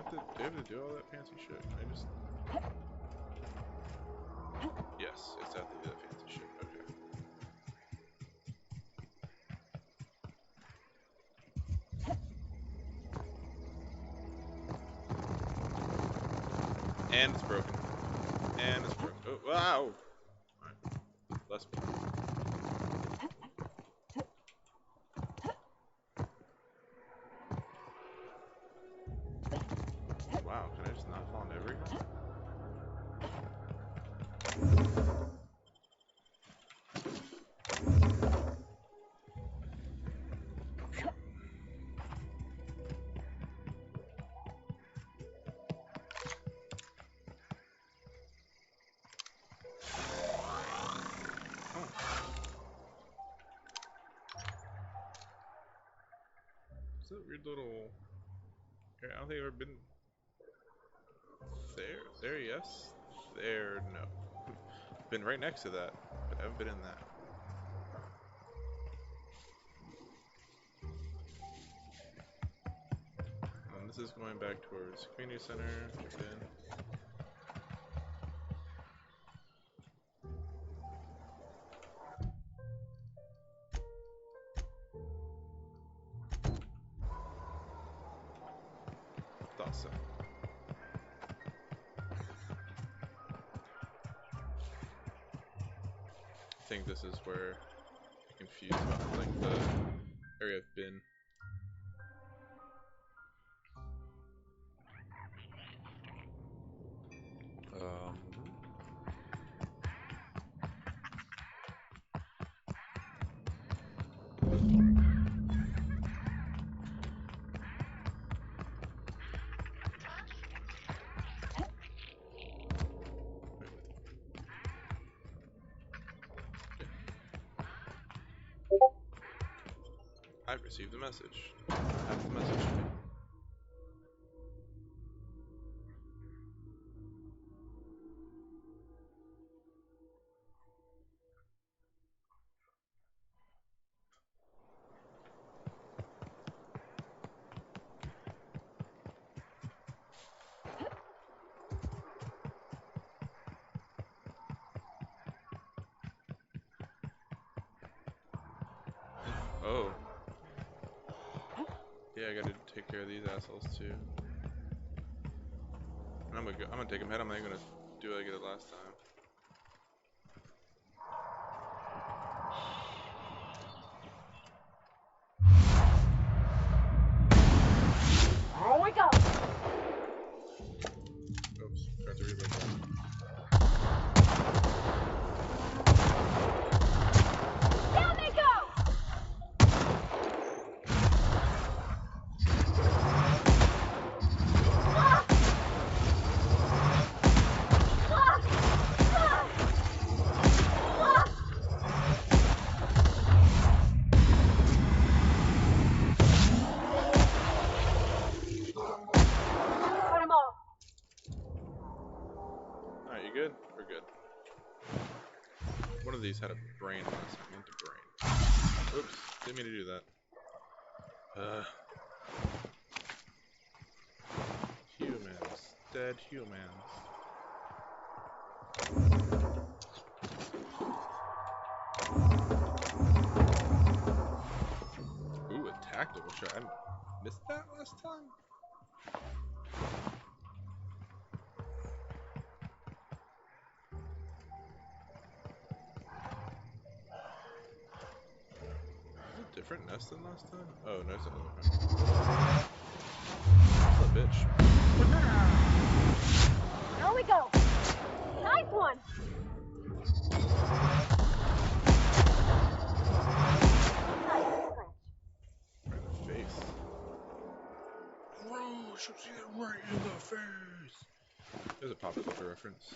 have to do all that fancy shit? Can I just? Yes, it's have to do that fancy shit. Okay. And it's broken. Oh, wow! Alright. Bless me. Wow, can I just not fall into everything? Is that weird little... I don't think I've ever been... There, yes. There, no. Been right next to that, but I haven't been in that. This is going back towards community center. Jump in. Awesome. I think this is where I'm confused about like the area I've been. I've received a message. That's the message to me. Oh. Yeah, I gotta take care of these assholes too. And I'm gonna take them head. I'm not gonna do like I did last time. Here we go. Oops, forgot to reload that. Down they go. Put 'em off. Alright, you good? We're good. One of these had a brain last time. Went to brain. Oops, didn't mean to do that. Humans. Dead humans. Ooh, a tactical shot. I missed that last time? Is it a different nest than last time? Oh, no, it's another one. What's up, bitch? There we go. Nice one. Right in the face. Whoa, should see that right in the face. There's a pop culture reference.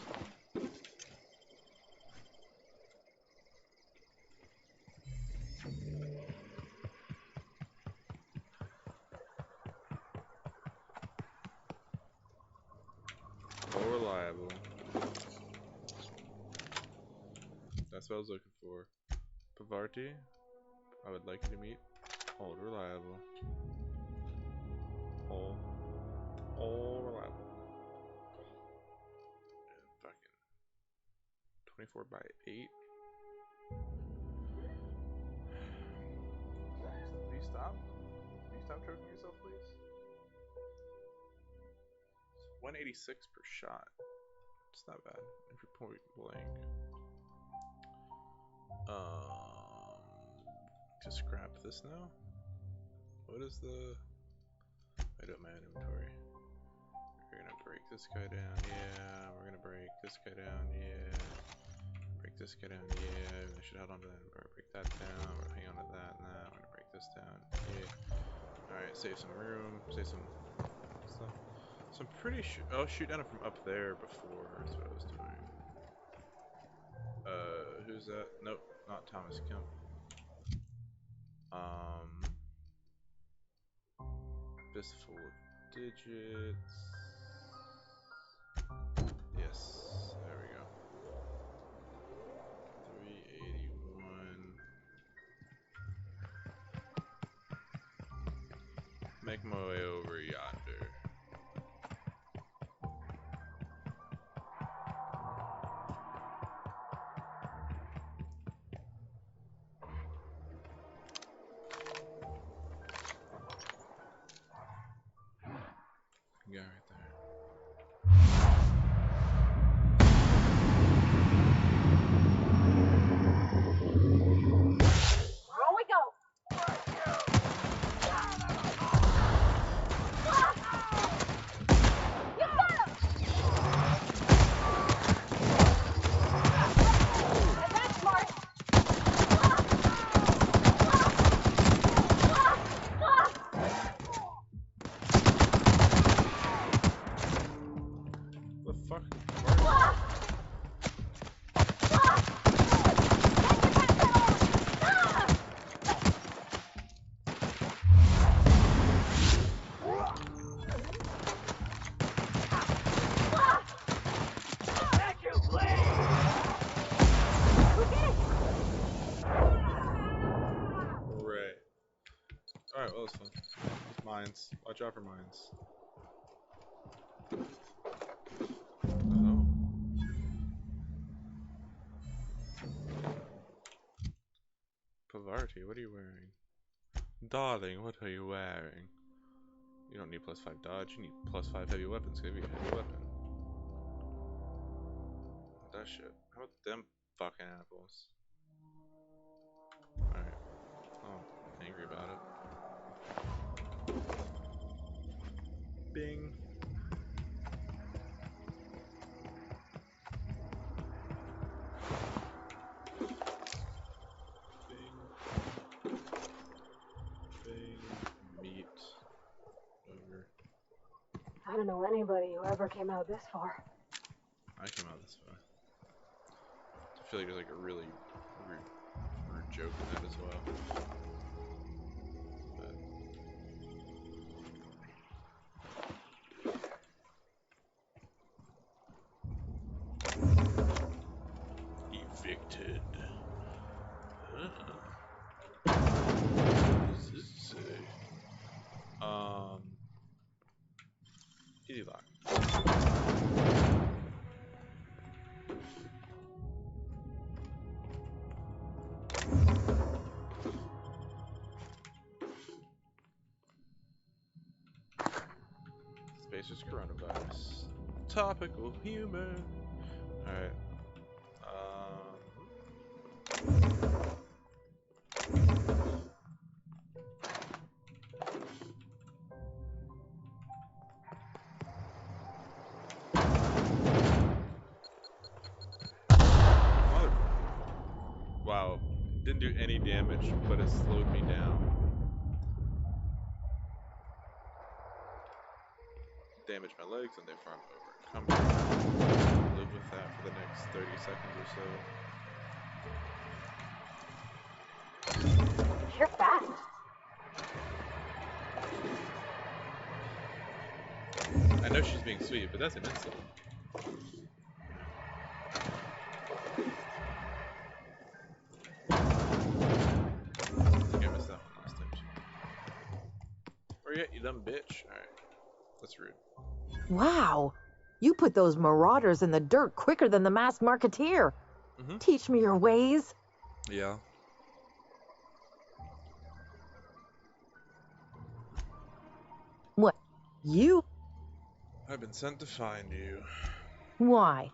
More reliable. That's what I was looking for. Pavarti, I would like you to meet. All reliable. All reliable. And fucking 24 by 8. Please stop. Please stop choking yourself, please. It's 186 per shot. It's not bad. If you're point blank. Just scrap this now. What is the... I don't have my inventory. We're gonna break this guy down, yeah. We're gonna break this guy down, yeah. Break this guy down, yeah. I should hold on to that. Or break that down. We're gonna hang on to that now. We're gonna break this down, yeah. Alright, save some room. Save some stuff. So I'm pretty sure. Oh, shoot down it from up there before. That's what I was doing. Who's that? Nope, not Thomas Kemp. Fistful of digits. Yes, there we go. 381. Make my way over yonder. guy right there. On we go. You got him. That's smart. The fuck? Right. Alright, well, it's fun. Mines. Watch out for mines. Oh. Pavarti, what are you wearing? Darling, what are you wearing? You don't need +5 dodge, you need +5 heavy weapons. Give you a heavy weapon. That shit. How about them fucking apples? Alright. Oh, I'm angry about it. Bing. Meat. Over. I don't know anybody who ever came out this far. I came out this far. I feel like there's like a really rude joke in that as well. Evicted. What does this say? Easy lock. Spacer's coronavirus. Topical humor. Alright. Wow. Didn't do any damage, but it slowed me down. Damaged my legs and therefore I'm overcome. Live with that for the next 30 seconds or so. You're fast. I know she's being sweet, but that's an insult. I think I missed that one last time too. Where you at, you dumb bitch? Alright. That's rude. Wow. You put those marauders in the dirt quicker than the masked marketeer. Teach me your ways. Yeah. What? You? I've been sent to find you. Why?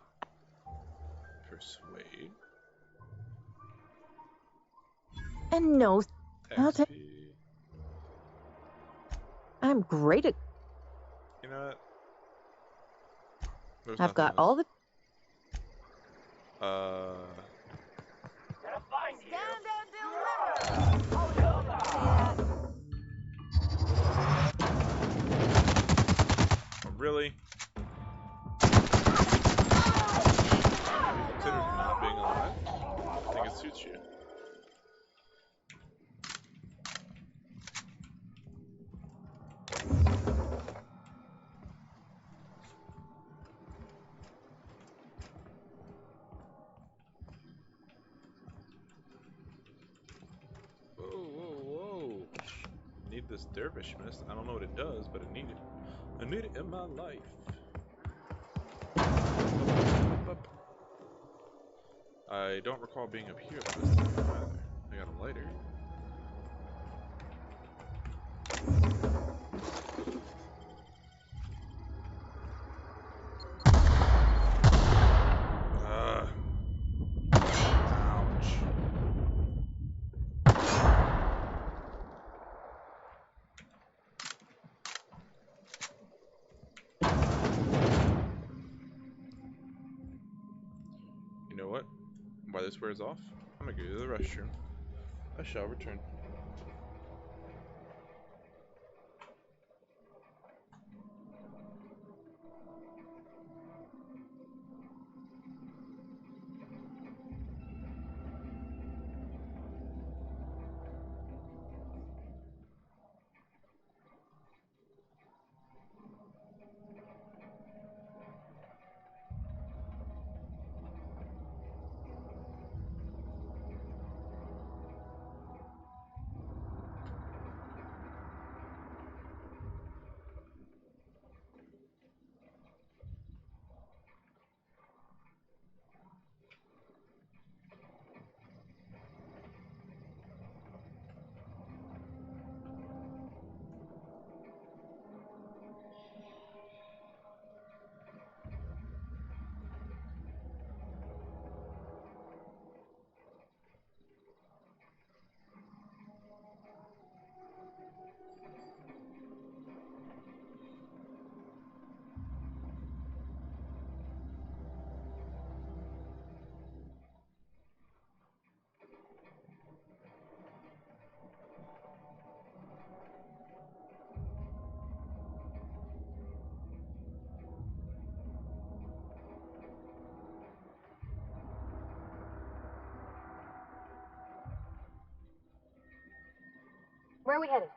Persuade. And no. I'll take. XP. I'm great at. You know what? There's I've got all the. Really? Have you considered not being alive? I think it suits you. Whoa, whoa, whoa. Need this dervish mist. I don't know what it does, but I need it. I need it in my life. I don't recall being up here last time either. I got a lighter. While this wears off, I'm gonna go to the restroom. I shall return. Where are we headed?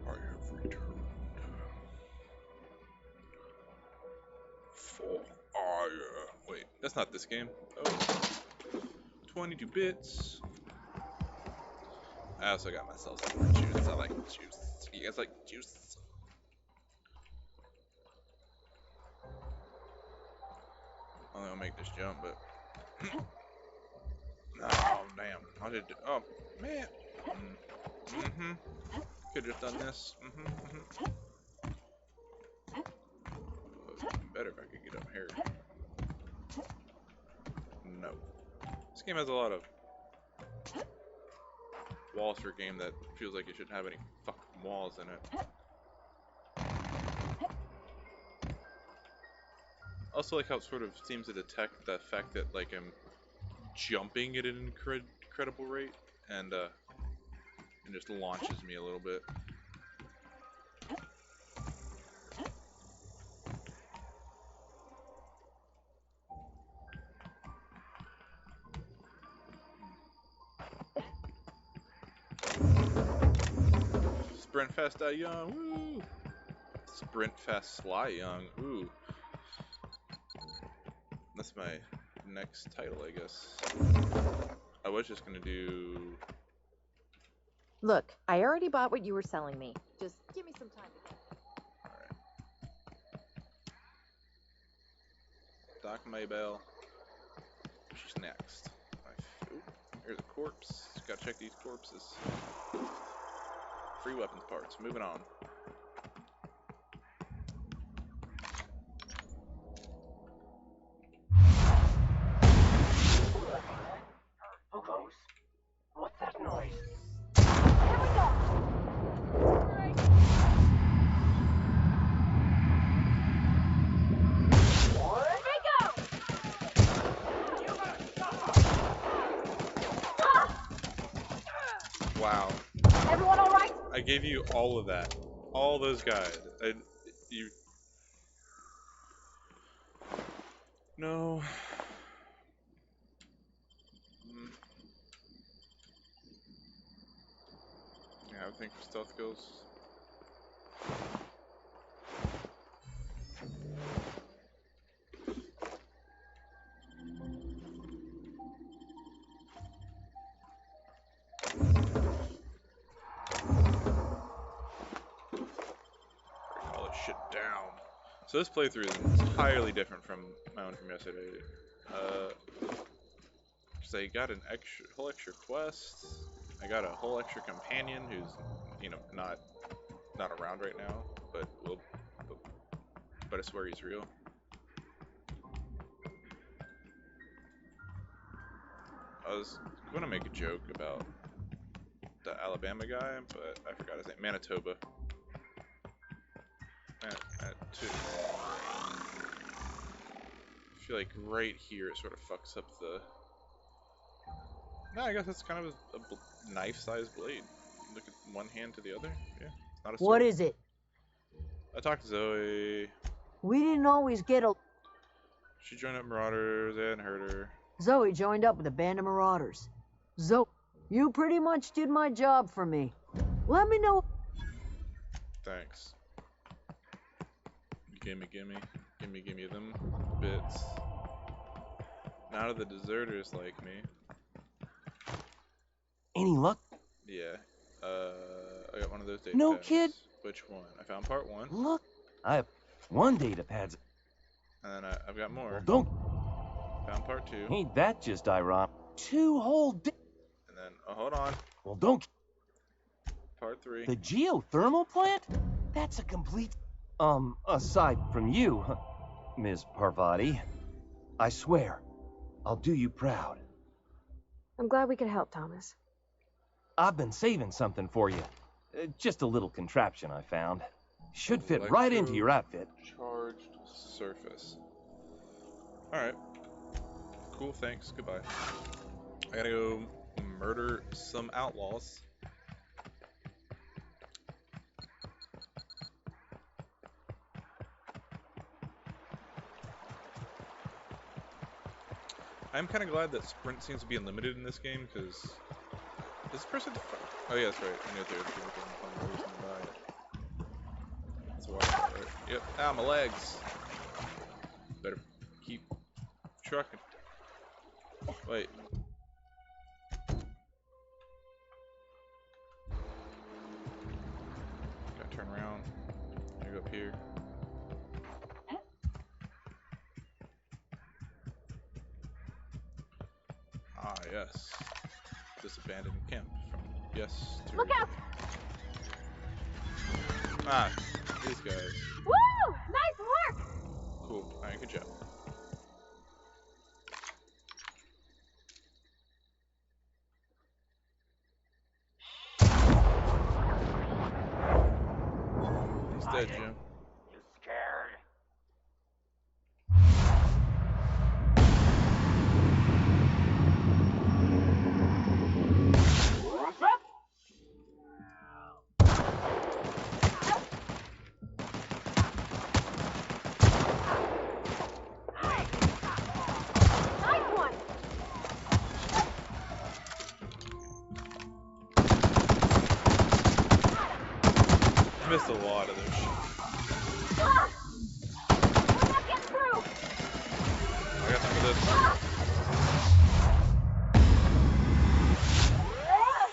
I have returned. For wait, that's not this game. Oh, 22 bits. I also got myself some more juice. I like juice. You guys like juice? I'm gonna make this jump, but oh damn! I did. Oh man. Could have done this. Better if I could get up here. No. This game has a lot of walls for a game that feels like it shouldn't have any fucking walls in it. Also, like how it sort of seems to detect the fact that like I'm jumping at an incredible rate, and just launches me a little bit. Sprint fast, die young. Woo! Sprint fast, Sly young. Ooh. That's my next title, I guess. I was just gonna do. Look, I already bought what you were selling me. Just give me some time to get Alright. Doc Maybell. She's next. Ooh, here's a corpse. Gotta check these corpses. Free weapons parts. Moving on. Who goes? What's that noise? Wow. Everyone all right? I gave you all of that. All those guys. You. No. Yeah, I think for stealth kills. down. So this playthrough is entirely different from my own from yesterday. Because I got an whole extra quest. I got a whole extra companion who's, you know, not around right now, but I swear he's real. I was going to make a joke about the Alabama guy, but I forgot his name. Manitoba. I feel like right here it sort of fucks up the... No, I guess that's kind of a knife-sized blade. Look at one hand to the other. Yeah, it's not a sword. What is it? I talked to Zoe. We didn't always get a... She joined up Marauders. They hadn't heard her. Zoe joined up with a band of Marauders. Zoe, you pretty much did my job for me. Let me know... Thanks. Gimme them bits. None of the deserters like me. Any luck? Yeah. I got one of those data No pads. kid. Which one? I found part 1. Look, I have 1 data pads. And then I've got more. Well, don't. Found part 2. Ain't that just ironic? 2 whole. And then, oh, hold on. Well, don't. Part 3. The geothermal plant? That's a complete. Aside from you, Ms. Parvati, I swear, I'll do you proud. I'm glad we could help, Thomas. I've been saving something for you. Just a little contraption I found. Should fit right into your outfit. Charged surface. Alright. Cool, thanks. Goodbye. I gotta go murder some outlaws. I'm kind of glad that sprint seems to be unlimited in this game, because... Is this person... Oh yeah, that's right. I knew there was a die. That's why. Right. Yep. Ow, my legs. Better keep trucking. Wait. Gotta turn around. Gotta go up here. Ah, yes. This abandoned camp from yes to... Look out! Ah, these guys. Woo! Nice work! Cool. Alright, good job. He's dead, Jim. You scared? Nice one! Missed a lot of their shit. Ah! We're not getting through! I got some of this.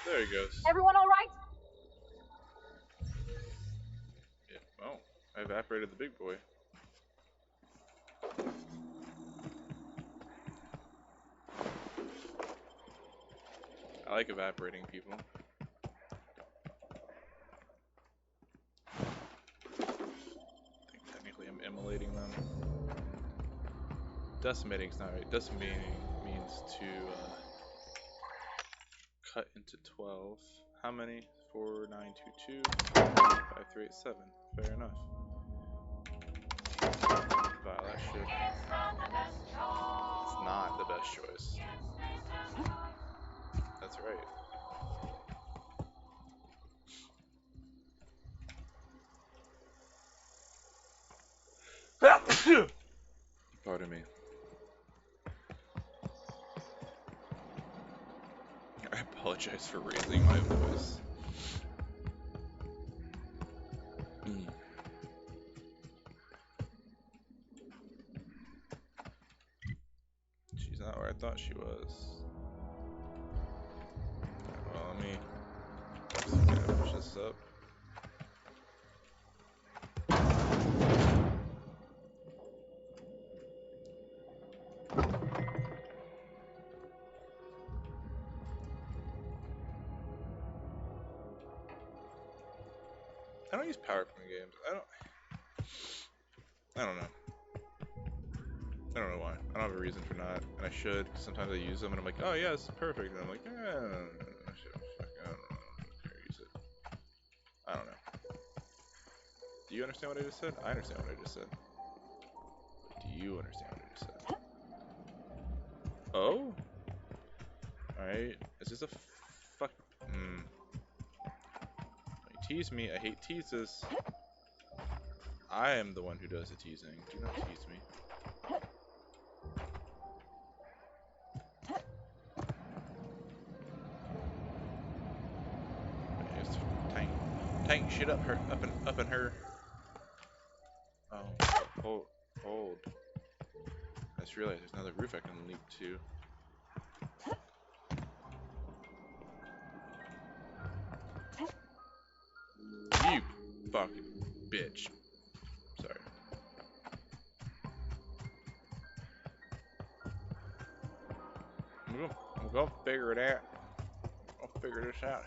There he goes. Everyone all right? Yeah, well, I evaporated the big boy. I like evaporating people. I think technically I'm immolating them. Decimating's not right. Decimating means to cut into 12. How many? 4, 9, 2, 2, 5, 3, 8, 7. Fair enough. Wow, that shit. It's not the best choice. That's right. Pardon me. I apologize for raising my voice. She's not where I thought she was. Well, let me push this up. I don't use PowerPoint in games. I don't know. I don't know why. I don't have a reason for not, and I should. Cause sometimes I use them, and I'm like, oh yeah, this is perfect, and I'm like, I should. I don't know. Use it. I don't know. Do you understand what I just said? I understand what I just said. Do you understand what I just said? Oh? Alright. Is this a fuck? You tease me. I hate teases. I am the one who does the teasing. Do not tease me. Just tank shit up in her. Oh, hold. I just realized there's another roof I can leap to. You fucking bitch. Sorry. I'm gonna figure it out. I'll figure this out.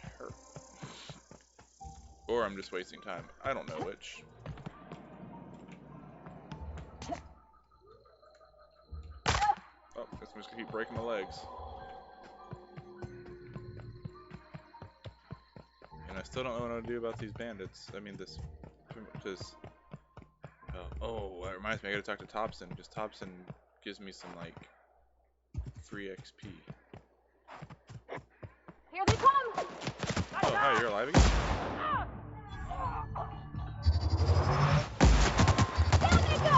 Or I'm just wasting time. I don't know which. Oh, guess I'm just gonna keep breaking my legs. And I still don't know what to do about these bandits. I mean, this. Oh, that reminds me, I gotta talk to Thompson, because Thompson gives me some, like, free XP. Here they come! Oh, hi, you're alive again? Down they go!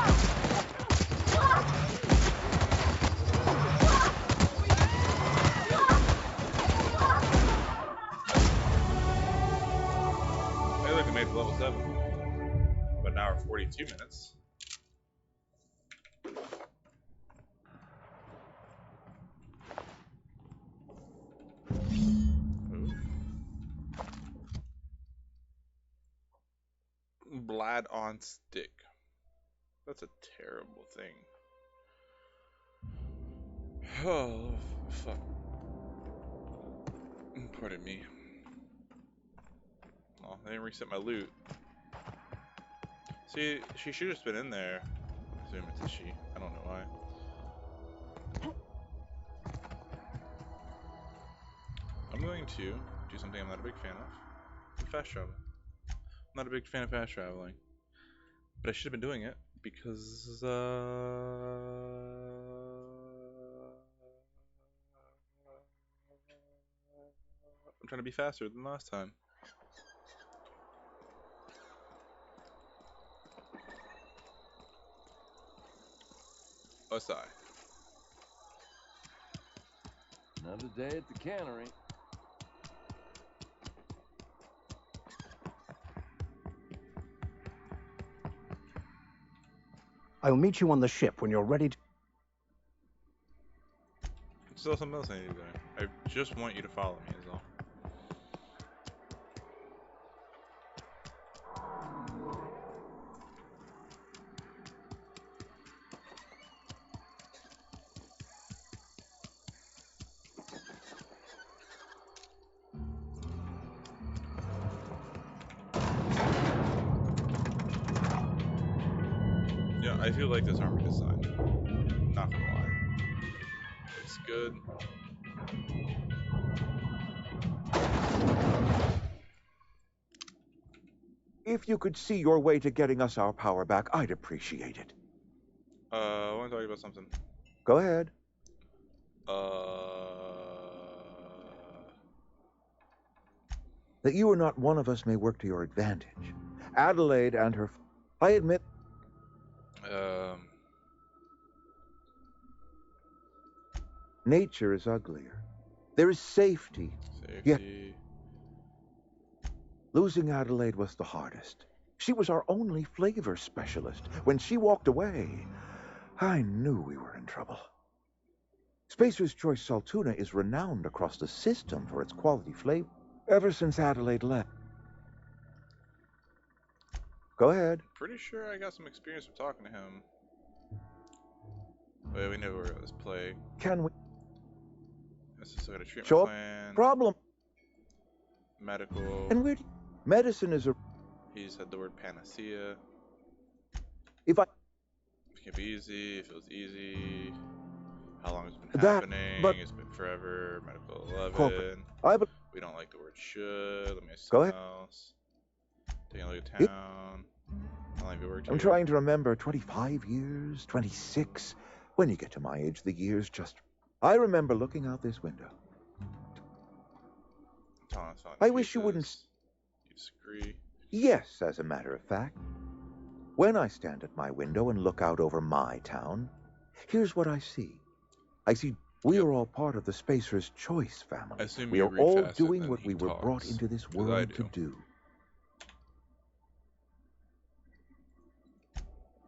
Hey, look, we made it to level 7. But now we're 42 minutes. Blood on stick. That's a terrible thing. Oh, fuck. Pardon me. Oh, they didn't reset my loot. See, she should have just been in there. I assume it's a she. I don't know why. I'm going to do something I'm not a big fan of. Fast travel. I'm not a big fan of fast traveling. But I should have been doing it because, I'm trying to be faster than last time. Osai. Another day at the cannery. I'll meet you on the ship when you're ready to... There's still something else I need to do. I just want you to follow me is all. Yeah, I feel like this armor design. Not gonna lie. It's good. If you could see your way to getting us our power back, I'd appreciate it. I want to talk about something. Go ahead. That you are not one of us may work to your advantage. Adelaide and her... I admit... Nature is uglier. There is safety. Yet, losing Adelaide was the hardest. She was our only flavor specialist. When she walked away, I knew we were in trouble. Spacer's Choice Saltuna is renowned across the system for its quality flavor. Ever since Adelaide left. Go ahead. Pretty sure I got some experience from talking to him. Wait, we never got this plague. Can we? This is a treatment Sure. plan. Problem. Medical. And medicine is a... He said the word panacea. If I... It can be easy. It feels easy. How long has it been That, happening? but... It's been forever. Medical 11. Corporate. We don't like the word should. Let me see Go something ahead. else. Taking a look at town. How long have you worked I'm here? trying to remember 25 years, 26. When you get to my age, the years just... I remember looking out this window. I wish you wouldn't... You disagree? Yes, as a matter of fact. When I stand at my window and look out over my town, here's what I see. I see we are all part of the Spacer's Choice family. We are all doing what we were brought into this world to do.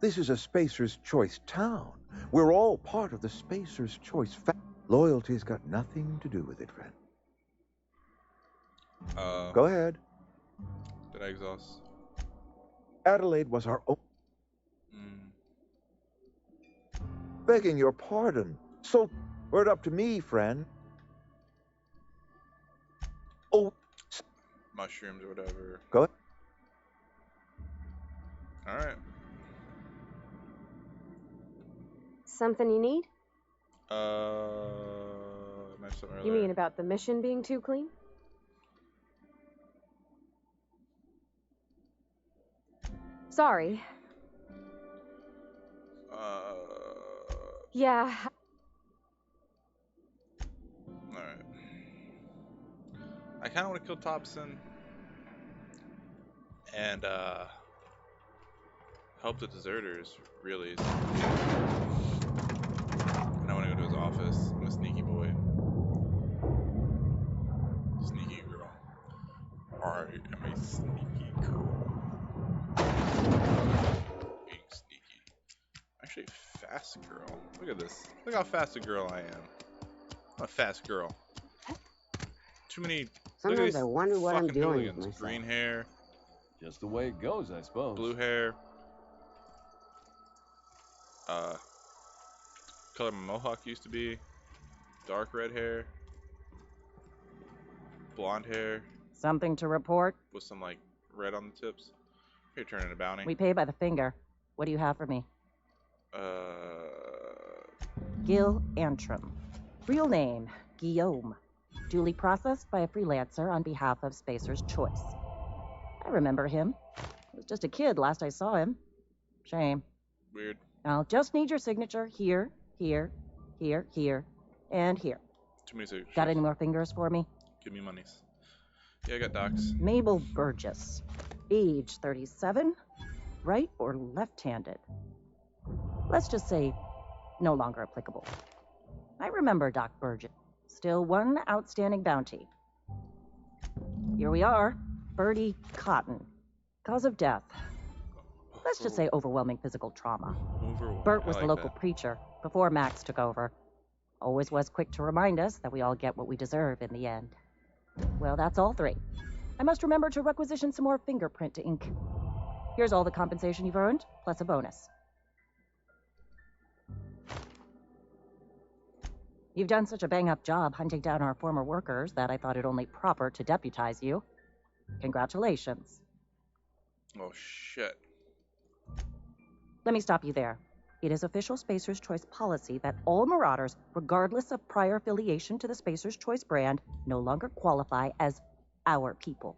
This is a Spacer's Choice town. We're all part of the Spacer's Choice family. Loyalty's got nothing to do with it, friend. Go ahead. Did I exhaust? Adelaide was our own... Begging your pardon. So, word up to me, friend. Oh. Mushrooms or whatever. Go ahead. Alright. Something you need? You mean about the mission being too clean? Sorry. Yeah. Alright. I kind of want to kill Thompson. And, help the deserters, really. And I want to go to his office. I'm a sneaky boy. Sneaky girl. I am a sneaky girl. Being sneaky. Actually, fast girl. Look at this. Look how fast a girl I am. I'm a fast girl. Too many. Sometimes I wonder what I'm doing with hooligans. myself. Green hair. Just the way it goes, I suppose. Blue hair. Color my mohawk used to be. Dark red hair. Blonde hair. Something to report? With some, like, red on the tips. You're turning a bounty. We pay by the finger. What do you have for me? Uh... Gil Antrim. Real name, Guillaume. Duly processed by a freelancer on behalf of Spacer's Choice. I remember him. I was just a kid last I saw him. Shame. Weird. I'll just need your signature here, here, here, here, and here. Too many signatures. Got any more fingers for me? Give me monies. Yeah, I got docs. Mabel Burgess. Age 37. Right or left-handed? Let's just say no longer applicable. I remember Doc Burgess. Still one outstanding bounty. Here we are. Bertie Cotton. Cause of death. Let's just say overwhelming physical trauma. Bert was the local preacher before Max took over. Always was quick to remind us that we all get what we deserve in the end. Well, that's all three. I must remember to requisition some more fingerprint ink. Here's all the compensation you've earned, plus a bonus. You've done such a bang-up job hunting down our former workers that I thought it only proper to deputize you. Congratulations. Oh, shit. Let me stop you there. It is official Spacer's Choice policy that all Marauders, regardless of prior affiliation to the Spacer's Choice brand, no longer qualify as our people.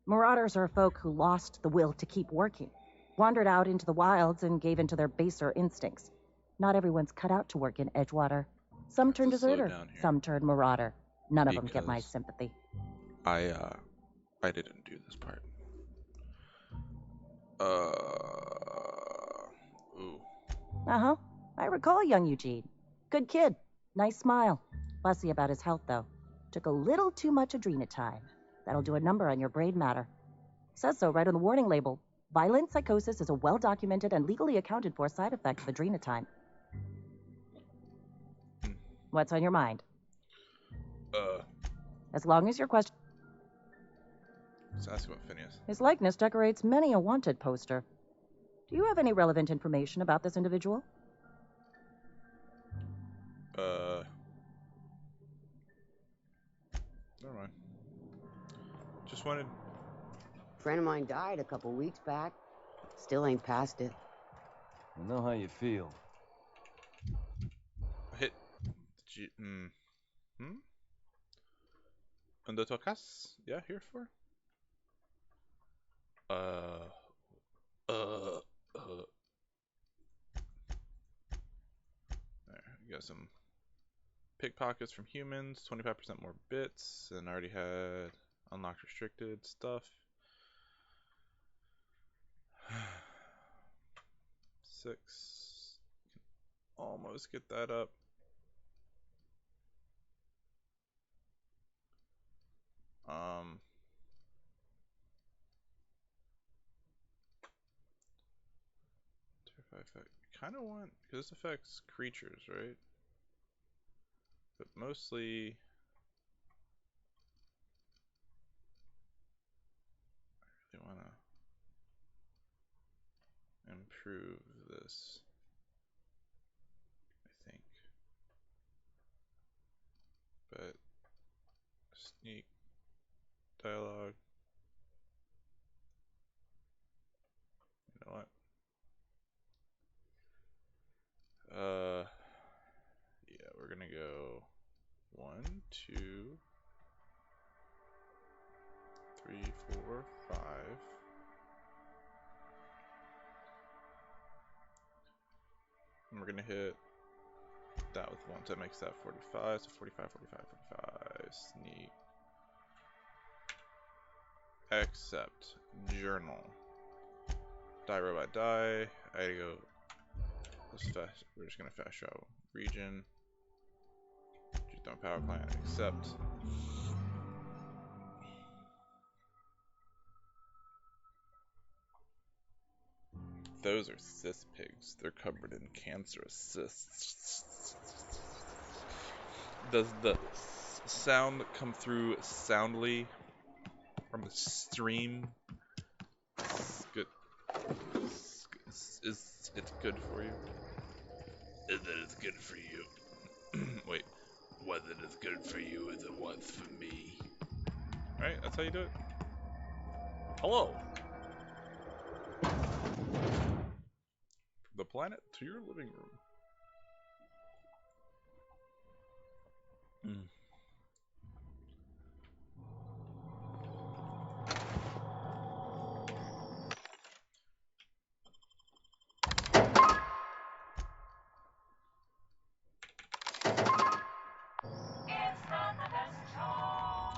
Marauders are folk who lost the will to keep working, wandered out into the wilds and gave into their baser instincts. Not everyone's cut out to work in Edgewater. Some turn deserter, some turn Marauder. None of them get my sympathy. I didn't do this part. Ooh. Uh-huh. I recall young Eugene. Good kid. Nice smile. Fussy about his health, though. Took a little too much adrenatime. That'll do a number on your brain matter. Says so right on the warning label. Violent psychosis is a well-documented and legally accounted for side effect of adrenatime. What's on your mind? As long as your question... Let's ask about Phineas. His likeness decorates many a wanted poster. Do you have any relevant information about this individual? Never mind. Just wanted. Friend of mine died a couple weeks back. Still ain't past it. I know how you feel. Hit. ¿Dónde tocas? Yeah, here for. There, you got some pickpockets from humans, 25% more bits, and I already had unlocked restricted stuff. 6. Can almost get that up. Kind of want, because this affects creatures, right? But mostly, I really want to improve this, I think. But sneak, dialogue. You know what? Yeah, we're gonna go 1, 2, 3, 4, 5. And we're gonna hit that with 1, so that makes that 45. So 45, 45, 45. Sneak. Accept. Journal. Die robot die. I gotta go. Let's fast. We're just gonna fast travel. Region. G-Thumb power plant. Accept. Those are cyst pigs. They're covered in cancerous cysts. Does the sound come through soundly from the stream? It's good. Is it good for you? Is it as good for you? Wait. Was it as good for you as it was for me? Right? That's how you do it? Hello! From the planet to your living room.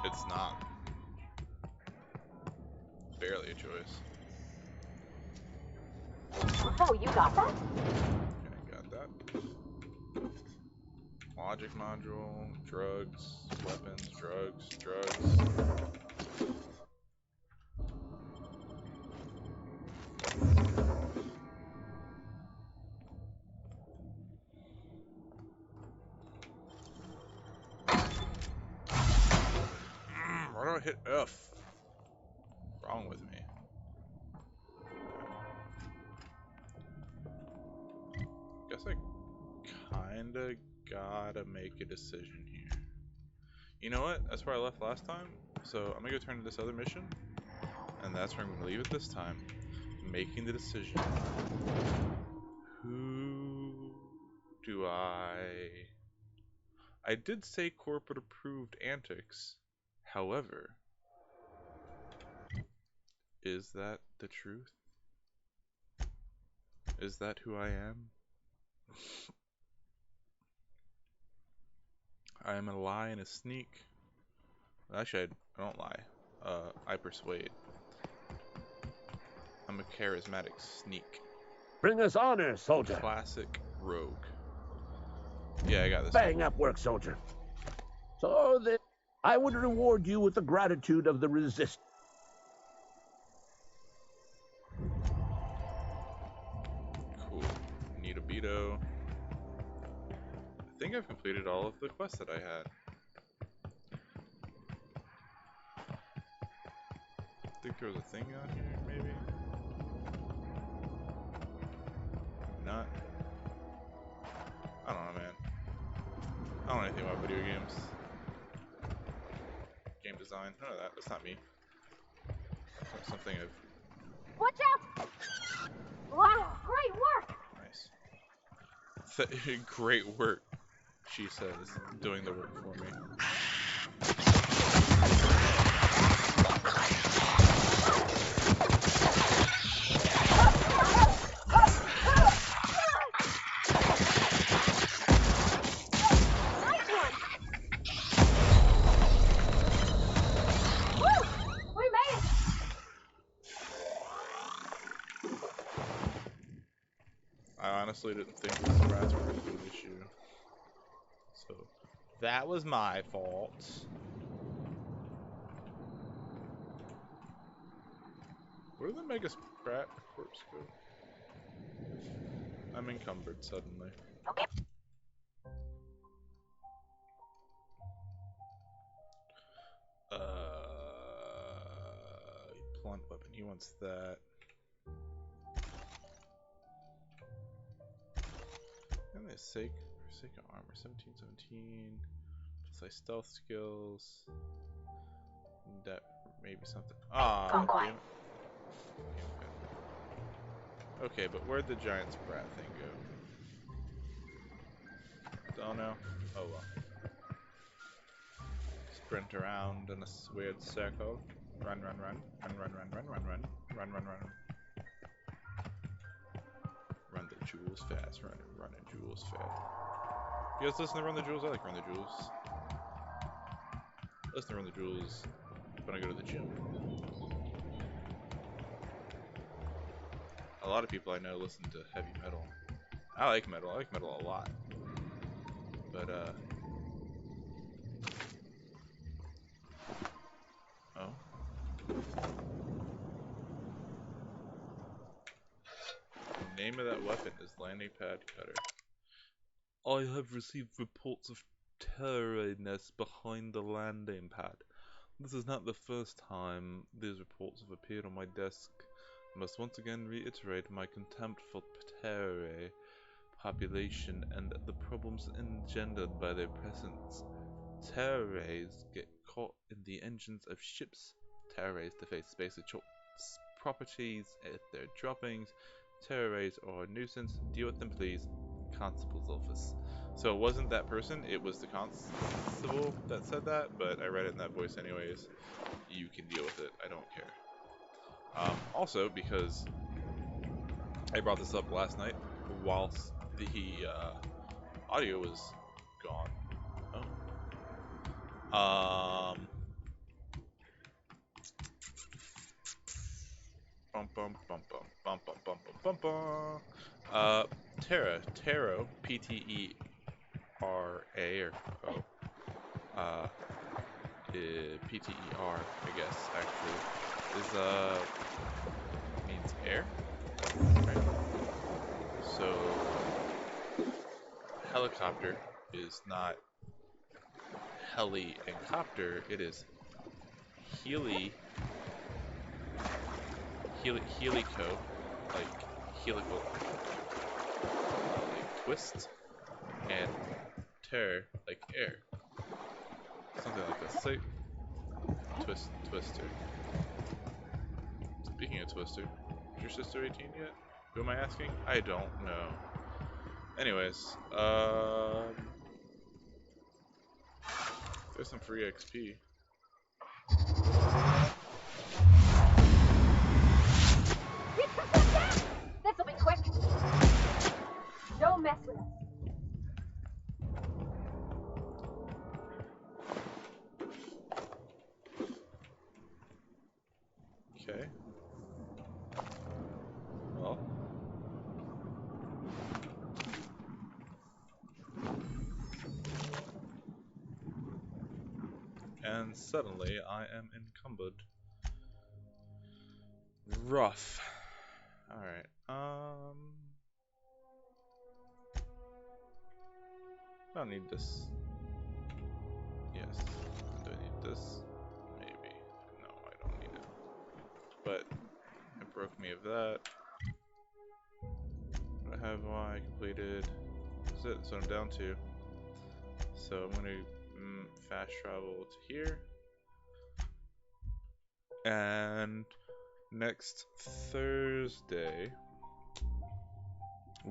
It's not. Barely a choice. Oh, you got that? Okay, got that. Logic module, drugs, weapons, drugs. Why do I hit F? Wrong with me. Guess I kinda gotta make a decision here. You know what? That's where I left last time. So I'm gonna go turn to this other mission. And that's where I'm gonna leave it this time. Making the decision. Who do I did say corporate approved antics. However, is that the truth? Is that who I am? I am a lie and a sneak. Actually, I don't lie. I persuade. I'm a charismatic sneak. Bring us honor, soldier. Classic rogue. Yeah, I got this. Bang up work, soldier. So that I would reward you with the gratitude of the resist. Cool. Need a Beto. I think I've completed all of the quests that I had. I think there was a thing on here, maybe? Not. I don't know, man. I don't know anything about video games. Game design. None of that. That's not me. something I've... Watch out! Wow, great work! Nice. Great work, she says, doing the work for me. I honestly didn't think these rats were going to finish you. So, that was my fault. Where did the Mega Sprat corpse go? I'm encumbered suddenly. Okay. Blunt weapon, he wants that. And there's Sacred Armor, 1717. Precise stealth skills. That maybe something. Ah, damn it. Okay, but where'd the giant sprat thing go? Don't know. Oh well. Sprint around in a weird circle. Run, run, run. Run, run, run, run, run, run. Run, run, run. Run the jewels fast. Run it, jewels fast. You guys listen to Run the Jewels? I like Run the Jewels. Listen to Run the Jewels when I go to the gym. A lot of people I know listen to heavy metal. I like metal. I like metal a lot. But, oh. The name of that weapon is Landing Pad Cutter. I have received reports of terror nests behind the landing pad. This is not the first time these reports have appeared on my desk. I must once again reiterate my contempt for terror population and the problems engendered by their presence. Terrors get caught in the engines of ships. Terrors deface space properties at their droppings. Terrors are a nuisance. Deal with them, please. Constable's office. So it wasn't that person, it was the constable that said that, but I read it in that voice anyways. You can deal with it, I don't care. Also, because I brought this up last night whilst the audio was gone. Oh. Bum bum bum bum bum bum bum bum bum. Taro, P-T-E-R-A or O. P-T-E-R, I guess, actually, is, means air, right? So, helicopter is not heli and copter, it is helico, like helical, like twist, and tear, like air. Something like this. Say, Twister. Speaking of Twister, is your sister 18 yet? Who am I asking? I don't know. Anyways, there's some free XP. This'll be quick. Don't mess with us. Okay. Well. And suddenly I am encumbered. Rough. Alright, I don't need this. Yes. Do I need this? Maybe. No, I don't need it. But it broke me of that. What have I completed? That's it. That's what I'm down to. So I'm gonna fast travel to here. And next Thursday,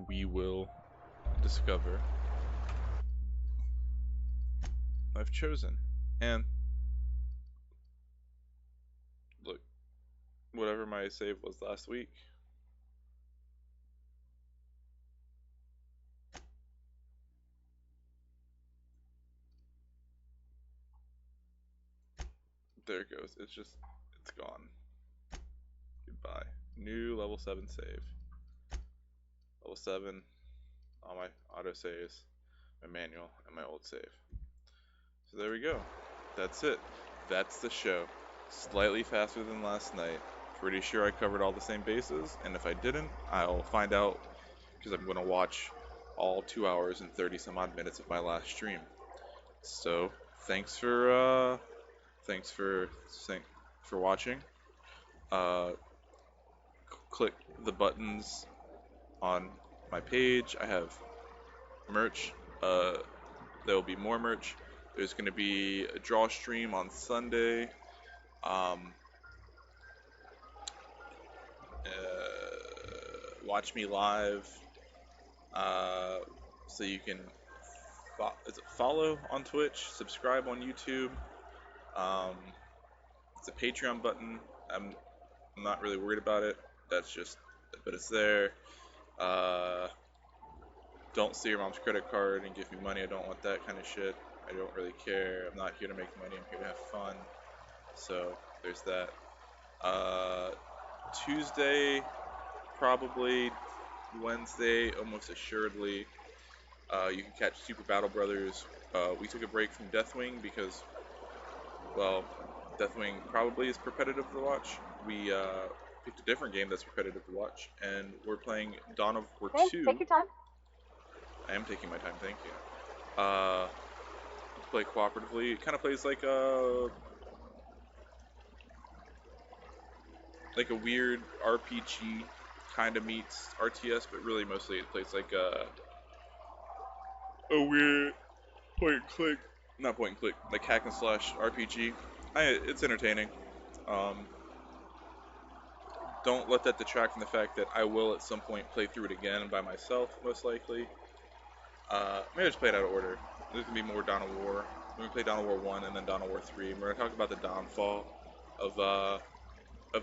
we will discover I've chosen. And look, whatever my save was last week, there it goes. It's gone. Goodbye. New level 7 save. Level 7, all my auto saves, my manual, and my old save. So there we go. That's it. That's the show. Slightly faster than last night. Pretty sure I covered all the same bases, and if I didn't, I'll find out because I'm going to watch all 2 hours and 30 some odd minutes of my last stream. So thanks for watching. Click the buttons on my page. I have merch. There will be more merch. There's going to be a draw stream on Sunday. Watch me live. So you can follow on Twitch, subscribe on YouTube. It's a Patreon button. I'm not really worried about it. But it's there. Don't steal your mom's credit card and give me money. I don't want that kind of shit. I don't really care. I'm not here to make money. I'm here to have fun. So there's that. Tuesday, probably Wednesday, almost assuredly, you can catch Super Battle Brothers. We took a break from Deathwing because, well, Deathwing probably is repetitive to watch. We picked a different game that's repetitive to watch, and we're playing Dawn of War 2. Take your time. I am taking my time, thank you. Play cooperatively. It kind of plays like a weird RPG, kind of meets RTS, but really mostly it plays like a weird not point and click, like hack and slash RPG. It's entertaining. Don't let that detract from the fact that I will at some point play through it again by myself, most likely. Maybe I'll just play it out of order. There's going to be more Dawn of War. We're going to play Dawn of War 1 and then Dawn of War 3. And we're going to talk about the downfall of the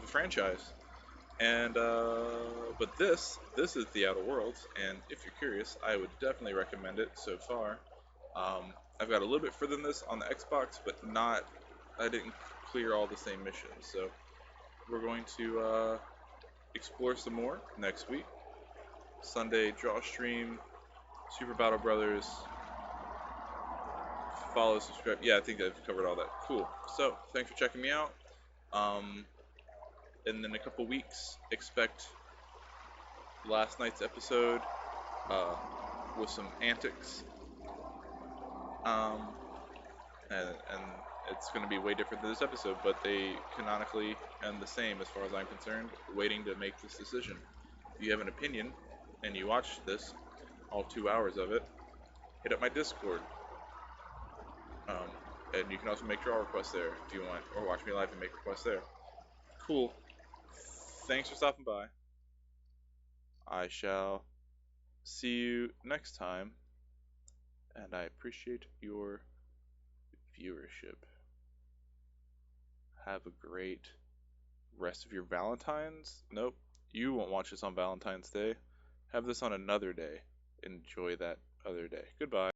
franchise. And, but this is The Outer Worlds, and if you're curious, I would definitely recommend it so far. I've got a little bit further than this on the Xbox, but I didn't clear all the same missions, so we're going to explore some more next week. Sunday draw stream, Super Battle Brothers, follow, subscribe. Yeah, I think I've covered all that. Cool. So, thanks for checking me out. And in a couple weeks, expect last night's episode with some antics. And it's going to be way different than this episode, but they canonically end the same as far as I'm concerned, waiting to make this decision. If you have an opinion and you watch this, all 2 hours of it, hit up my Discord. And you can also make draw requests there if you want, or watch me live and make requests there. Cool. Thanks for stopping by. I shall see you next time, and I appreciate your viewership. Have a great rest of your Valentine's. Nope, you won't watch this on Valentine's Day. Have this on another day. Enjoy that other day. Goodbye.